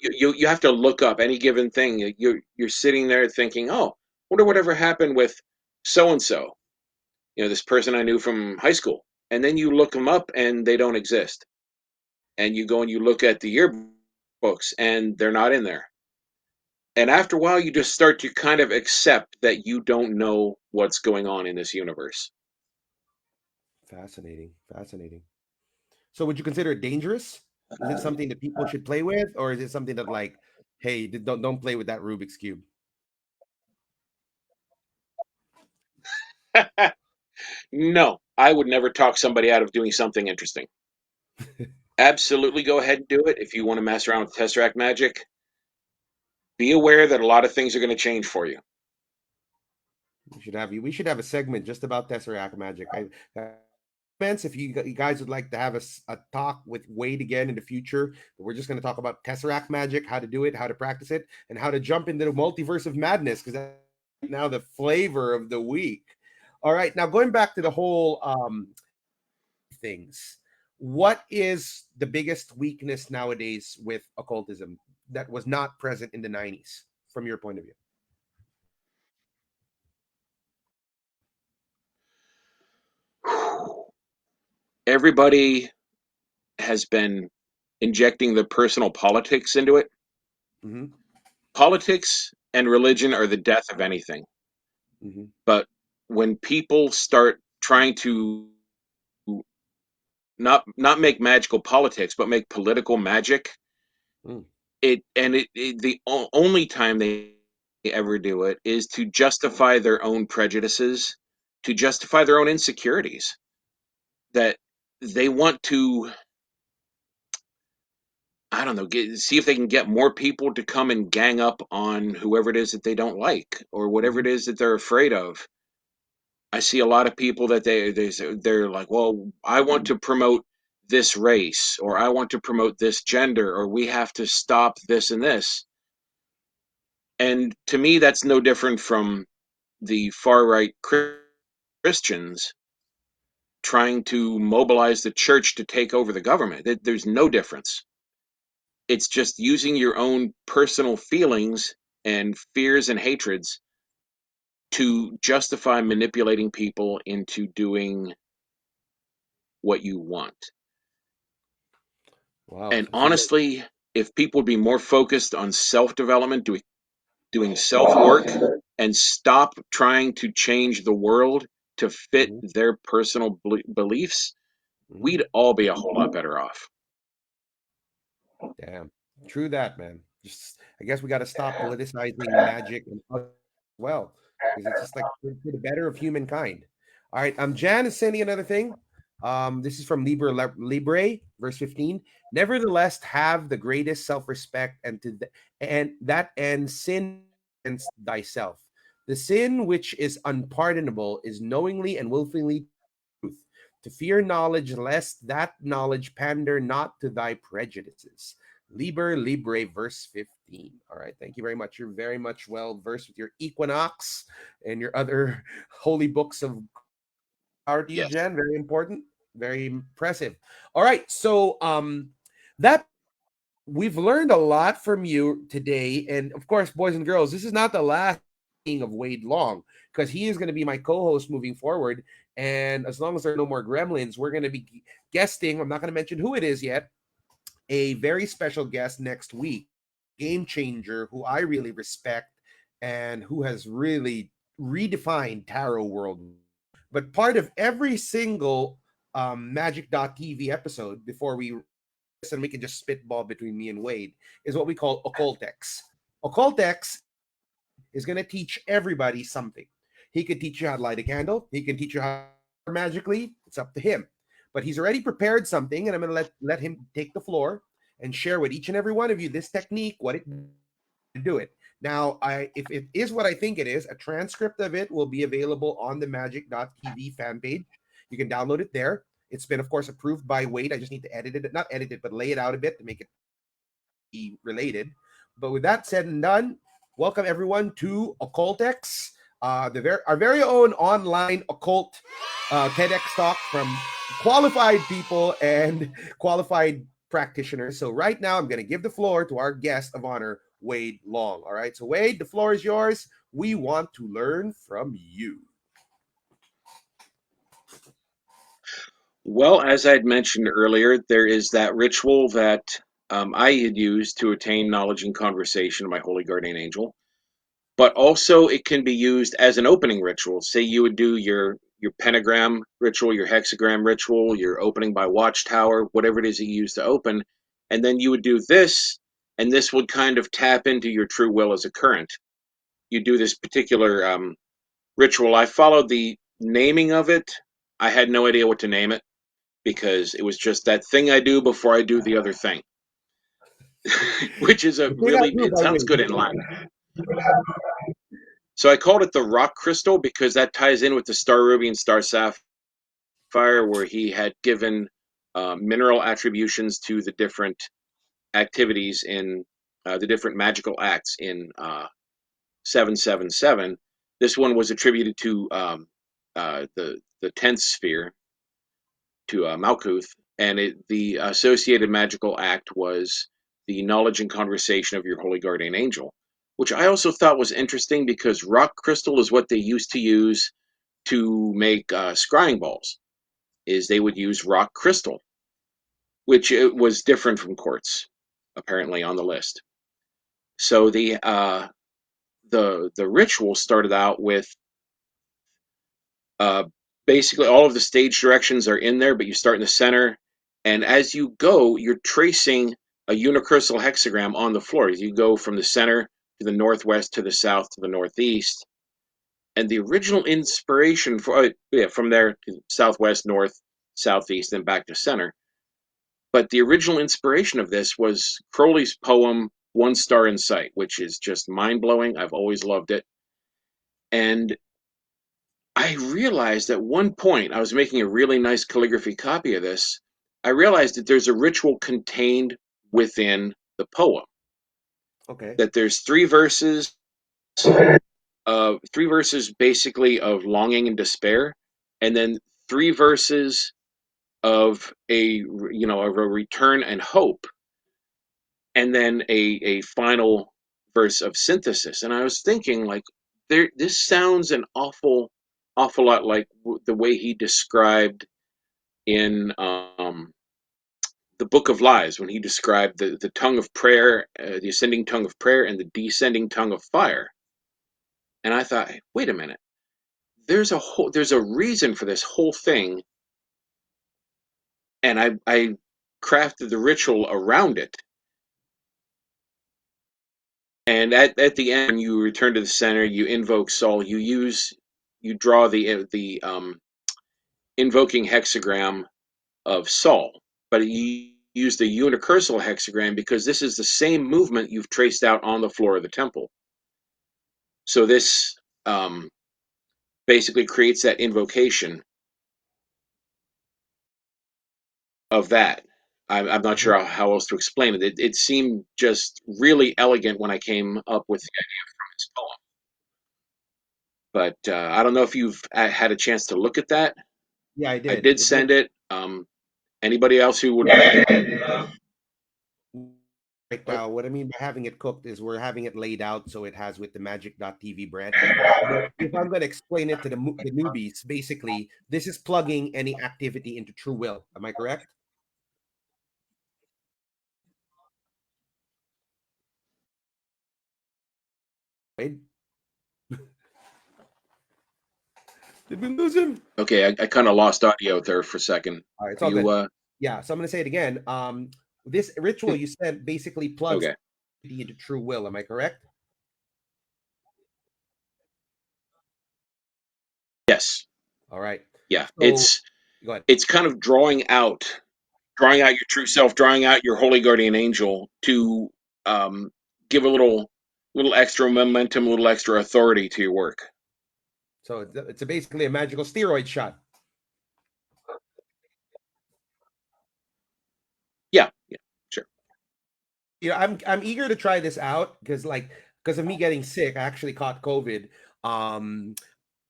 You have to look up any given thing. You're sitting there thinking, oh, wonder whatever happened with so and so. This person I knew from high school, and then you look them up and they don't exist. And you go and you look at the yearbooks and they're not in there. And after a while, you just start to kind of accept that you don't know what's going on in this universe. Fascinating. Fascinating. So would you consider it dangerous? Is it something that people should play with, or is it something that like, hey, don't play with that Rubik's cube? No, I would never talk somebody out of doing something interesting. Absolutely go ahead and do it if you want to mess around with Tesseract Magic. Be aware that a lot of things are going to change for you. We should have a segment just about Tesseract Magic. If you guys would like to have a talk with Wade again in the future, we're just going to talk about Tesseract Magic, how to do it, how to practice it, and how to jump into the multiverse of madness, because that's now the flavor of the week. All right, now going back to the whole things, what is the biggest weakness nowadays with occultism that was not present in the 90s from your point of view? Everybody has been injecting their personal politics into it. Mm-hmm. Politics and religion are the death of anything. Mm-hmm. But when people start trying to not make magical politics, but make political magic, Mm. only time they ever do it is to justify their own prejudices, to justify their own insecurities. That they want to, I don't know, see if they can get more people to come and gang up on whoever it is that they don't like or whatever it Mm-hmm. is that they're afraid of. I see a lot of people that they're like, well, I want to promote this race or I want to promote this gender or we have to stop this and this. And to me, that's no different from the far right Christians trying to mobilize the church to take over the government. There's no difference. It's just using your own personal feelings and fears and hatreds to justify manipulating people into doing what you want. Wow. And So you honestly, if people would be more focused on self development, doing self work, and stop trying to change the world to fit Mhm, their personal beliefs, mhm. we'd all be a whole lot better off. Damn. True that, man. Just I guess we got to stop politicizing magic and well, because it's just like for the better of humankind. All right. Jan is sending another thing. This is from Libre, verse 15. Nevertheless, have the greatest self-respect and that and sin against thyself. The sin which is unpardonable is knowingly and willfully truth. To fear knowledge, lest that knowledge pander not to thy prejudices. Libre, verse 15. All right, thank you very much. You're very much well versed with your equinox and your other holy books of power to you, Yes. Jen. Very important, very impressive. All right, so that we've learned a lot from you today, and of course, boys and girls, this is not the last thing of Wade Long because he is going to be my co-host moving forward. And as long as there are no more gremlins, we're going to be guesting. I'm not going to mention who it is yet, a very special guest next week, game changer who I really respect and who has really redefined tarot world. But part of every single Magic.tv episode before we and we can just spitball between me and Wade is what we call Occultex. Occultex is going to teach everybody something. He could teach you how to light a candle. He can teach you how to magically. It's up to him. But he's already prepared something, and I'm going to let him take the floor and share with each and every one of you this technique, what it do it. Now, if it is what I think it is, a transcript of it will be available on the magic.tv fan page. You can download it there. It's been, of course, approved by Wade. I just need to edit it, not edit it, but lay it out a bit to make it be related. But with that said and done, welcome everyone to Occultex, our very own online occult TEDx talk from qualified people and qualified practitioners. So right now, I'm going to give the floor to our guest of honor, Wade Long. All right, so Wade, the floor is yours. We want to learn from you. Well, as I had mentioned earlier, there is that ritual that I had used to attain knowledge and conversation of my holy guardian angel. But also, it can be used as an opening ritual. Say you would do your pentagram ritual, your hexagram ritual, your opening by watchtower, whatever it is that you use to open, and then you would do this, and this would kind of tap into your true will as a current. You do this particular ritual. I followed the naming of it. I had no idea what to name it because it was just that thing I do before I do the other thing, which is a The thing I really, do, it by the sounds way, good in Latin. So I called it the rock crystal because that ties in with the star ruby and star sapphire, where he had given mineral attributions to the different activities in the different magical acts in 777. This one was attributed to the 10th sphere, to Malkuth, and the associated magical act was the knowledge and conversation of your holy guardian angel, which I also thought was interesting because rock crystal is what they used to use to make scrying balls. Is they would use rock crystal, which it was different from quartz, apparently on the list. So the ritual started out with uh, basically all of the stage directions are in there, but you start in the center, and as you go, you're tracing a unicursal hexagram on the floor. You go from the center to the northwest to the south to the northeast, and the original inspiration for from there to southwest, north, southeast, and back to center. But the original inspiration of this was Crowley's poem "One Star in Sight," which is just mind blowing. I've always loved it, and I realized at one point I was making a really nice calligraphy copy of this. I realized that there's a ritual contained within the poem. okay. That there's three verses basically of longing and despair, and then three verses of of a return and hope, and then a final verse of synthesis. And I was thinking, like, this sounds an awful lot like the way he described in the Book of Lies, when he described the tongue of prayer, the ascending tongue of prayer, and the descending tongue of fire. And I thought, hey, wait a minute, there's a reason for this whole thing, and I crafted the ritual around it. And at the end, when you return to the center, you invoke Sol. You draw the invoking hexagram of Sol, but you use the unicursal hexagram because this is the same movement you've traced out on the floor of the temple. So this basically creates that invocation of that. I'm not sure how else to explain it. It seemed just really elegant when I came up with the idea from this poem. But I don't know if you've had a chance to look at that. Yeah, I I did. did It send looks it. Anybody else who would right now. What I mean by having it cooked is we're having it laid out so it has with the magic.tv bread. But if I'm going to explain it to the newbies, basically, this is plugging any activity into true will. Am I correct? Wade? Did we lose him? Okay, I kind of lost audio there for a second. All right, it's Are all good. you Yeah, so I'm going to say it again. This ritual you said basically plugs okay? into true will. Am I correct? Yes. All right. Yeah. So go ahead. It's kind of drawing out your true self, drawing out your holy guardian angel to um, give a little extra momentum, a little extra authority to your work. So it's basically a magical steroid shot. Yeah. Yeah. Sure. I'm eager to try this out because of me getting sick. I actually caught COVID. Um,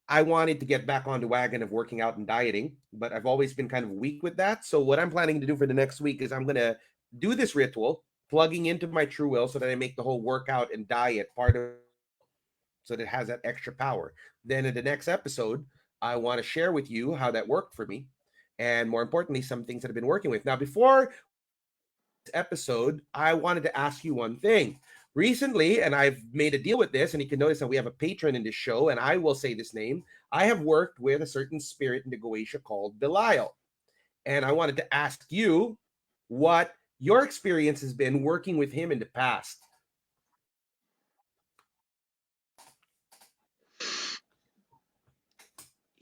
I wanted to get back on the wagon of working out and dieting, but I've always been kind of weak with that. So what I'm planning to do for the next week is I'm gonna do this ritual, plugging into my true will, so that I make the whole workout and diet part of, so that it has that extra power. Then in the next episode, I want to share with you how that worked for me, and more importantly, some things that I've been working with. Now, before episode, I wanted to ask you one thing. Recently, and I've made a deal with this, and you can notice that we have a patron in this show, and I will say this name. I have worked with a certain spirit in the Goetia called Belial. And I wanted to ask you what your experience has been working with him in the past.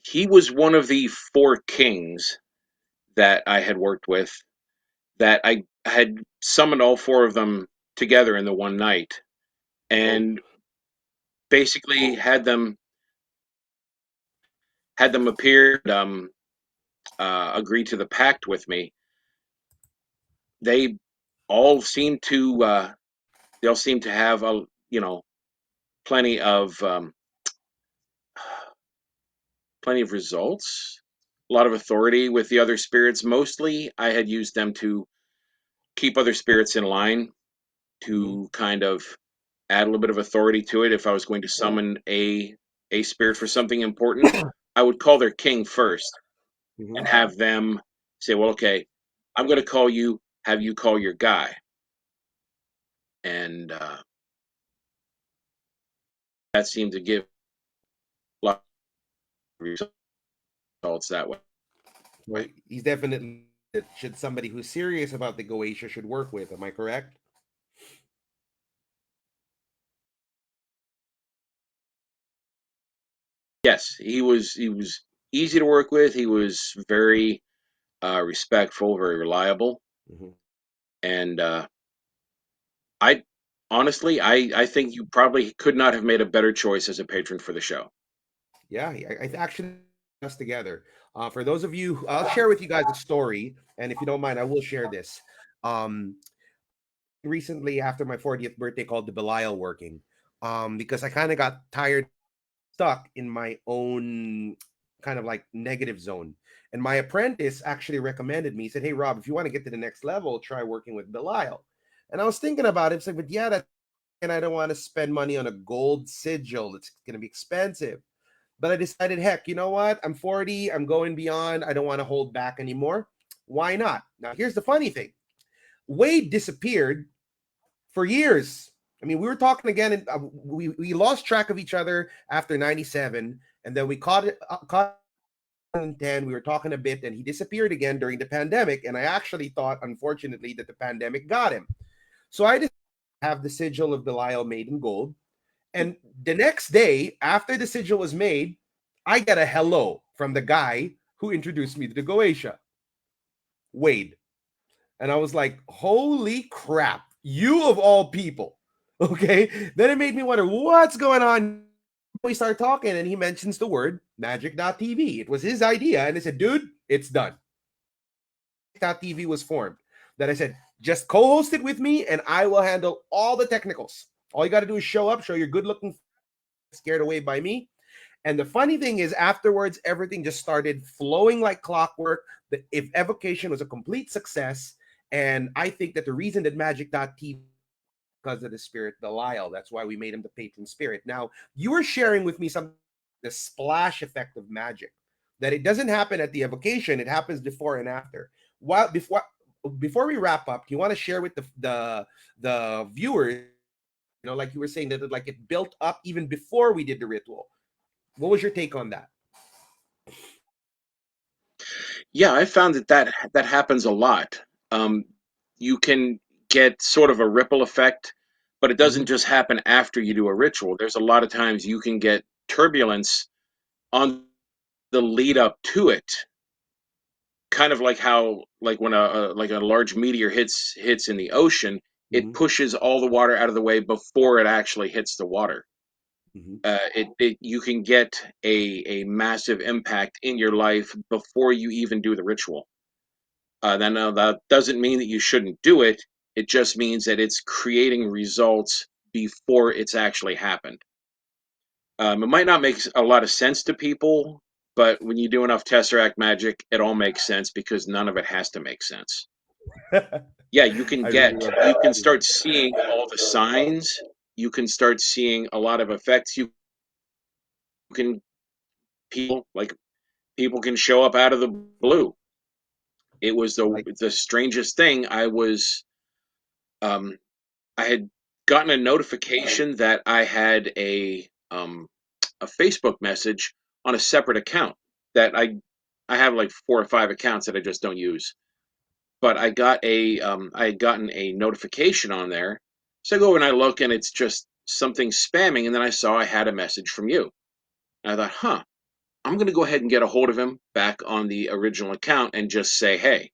He was one of the four kings that I had worked with. That I had summoned all four of them together in the one night, Oh, and basically had them appear, agree to the pact with me. They all seem to they all seem to have a plenty of plenty of results, a lot of authority with the other spirits. Mostly, I had used them to keep other spirits in line, mm-hmm. to kind of add a little bit of authority to it. If I was going to summon a spirit for something important, I would call their king first Mm-hmm. and have them say, "Well, okay, I'm going to call you. Have you call your guy," and that seemed to give a lot of results that way. So he's definitely should somebody who's serious about the Goetia should work with. Am I correct? Yes, he was easy to work with. He was very respectful, very reliable, Mm-hmm. and I honestly, I think you probably could not have made a better choice as a patron for the show. Yeah, I actually put us together. For those of you, I'll share with you guys a story, and if you don't mind, I will share this. Um, Recently, after my 40th birthday, called the Belial working, because I kind of got tired, stuck in my own kind of like negative zone. And my apprentice actually recommended me. He said, "Hey, Rob, if you want to get to the next level, try working with Belial." And I was thinking about it. It's like, but yeah, that, and I don't want to spend money on a gold sigil. It's going to be expensive. But I decided, heck, you know what? I'm 40. I'm going beyond. I don't want to hold back anymore. Why not? Now, here's the funny thing. Wade disappeared for years. I mean, we were talking again, and we lost track of each other after '97, and then we caught in 10. We were talking a bit, and he disappeared again during the pandemic. And I actually thought, unfortunately, that the pandemic got him. So I just have the sigil of Belial made in gold. And the next day, after the sigil was made, I get a hello from the guy who introduced me to the Goetia, Wade. And I was like, holy crap, you of all people. Okay. Then it made me wonder what's going on. We start talking, and he mentions the word magic.tv. It was his idea. And I said, dude, it's done. Magic.tv was formed. Then I said, just co host it with me, and I will handle all the technicals. All you got to do is show up, show you're good looking, scared away by me. And the funny thing is, afterwards, everything just started flowing like clockwork. The if evocation was a complete success. And I think that the reason that Magic.tv, because of the spirit Belial, that's why we made him the patron spirit. Now, you were sharing with me something, the splash effect of magic, that it doesn't happen at the evocation, it happens before and after. While before we wrap up, do you want to share with the viewers, like you were saying, that like it built up even before we did the ritual? What was your take on that? Yeah, I found that happens a lot. Um, you can get sort of a ripple effect, but it doesn't Hmm. just happen after you do a ritual. There's a lot of times you can get turbulence on the lead up to it, kind of like how like when a large meteor hits in the ocean, it Hmm. pushes all the water out of the way before it actually hits the water. Hmm. It you can get a massive impact in your life before you even do the ritual. Then that doesn't mean that you shouldn't do it. It just means that it's creating results before it's actually happened. It might not make a lot of sense to people, but when you do enough Tesseract magic, it all makes sense because none of it has to make sense. Yeah, I really love you can that. start seeing all the signs. You can start seeing a lot of effects. You can people can show up out of the blue. It was Like, the strangest thing. Um, I had gotten a notification that I had a Facebook message on a separate account that I have like 4 or 5 accounts that I just don't use. But I had gotten a notification on there. So I go and I look and it's just something spamming, and then I saw I had a message from you. And I thought, huh, I'm gonna go ahead and get a hold of him back on the original account and just say, hey,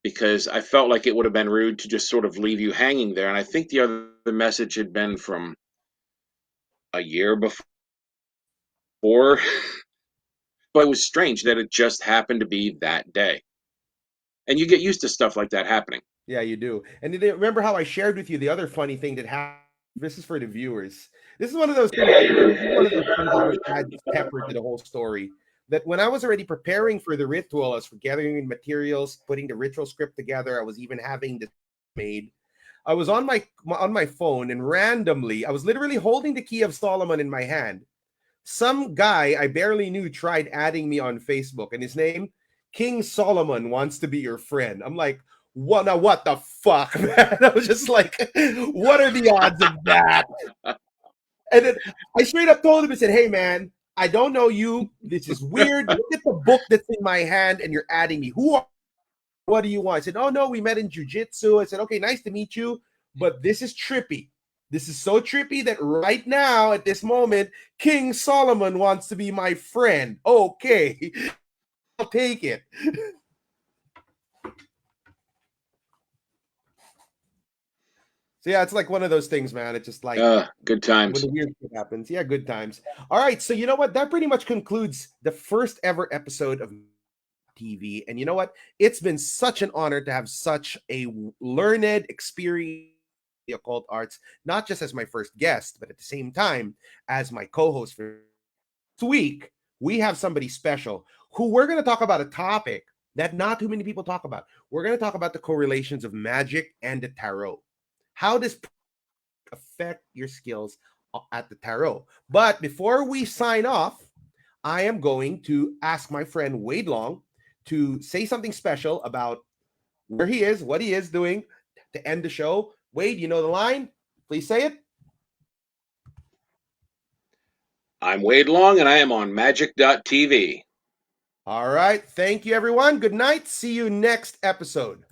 because I felt like it would have been rude to just sort of leave you hanging there. And I think the other message had been from a year before, but it was strange that it just happened to be that day. And you get used to stuff like that happening. yeah, you do. And remember how I shared with you the other funny thing that happened? This is for the viewers. This is one of those things. This is one of those things I wish I had peppered to the whole story. That when I was already preparing for the ritual, I was gathering in materials, putting the ritual script together. I was even having this made. I was on my phone, and randomly, I was literally holding the key of Solomon in my hand. Some guy I barely knew tried adding me on Facebook, and his name, King Solomon, wants to be your friend. I'm like, what? Now, what the fuck, man? I was just like, what are the odds of that? And then I straight up told him and said, hey, man, I don't know you. This is weird. Look at the book that's in my hand, and you're adding me. Who are what do you want? I said, oh no, we met in jujitsu. I said, okay, nice to meet you, but this is trippy. This is so trippy that right now, at this moment, King Solomon wants to be my friend. Okay, I'll take it. So yeah, it's like one of those things, man. It's just like Good when the times. weird shit happens. Yeah, good times. All right, so you know what? That pretty much concludes the first ever episode of TV. And you know what? It's been such an honor to have such a learned, experienced the occult arts, not just as my first guest, but at the same time as my co-host for this week. We have somebody special who we're going to talk about a topic that not too many people talk about. We're going to talk about the correlations of magic and the tarot. How does affect your skills at the tarot? But before we sign off, I am going to ask my friend Wade Long to say something special about where he is, what he is doing to end the show. Wade, you know the line? Please say it. I'm Wade Long and I am on magic.tv. All right. Thank you, everyone. Good night. See you next episode.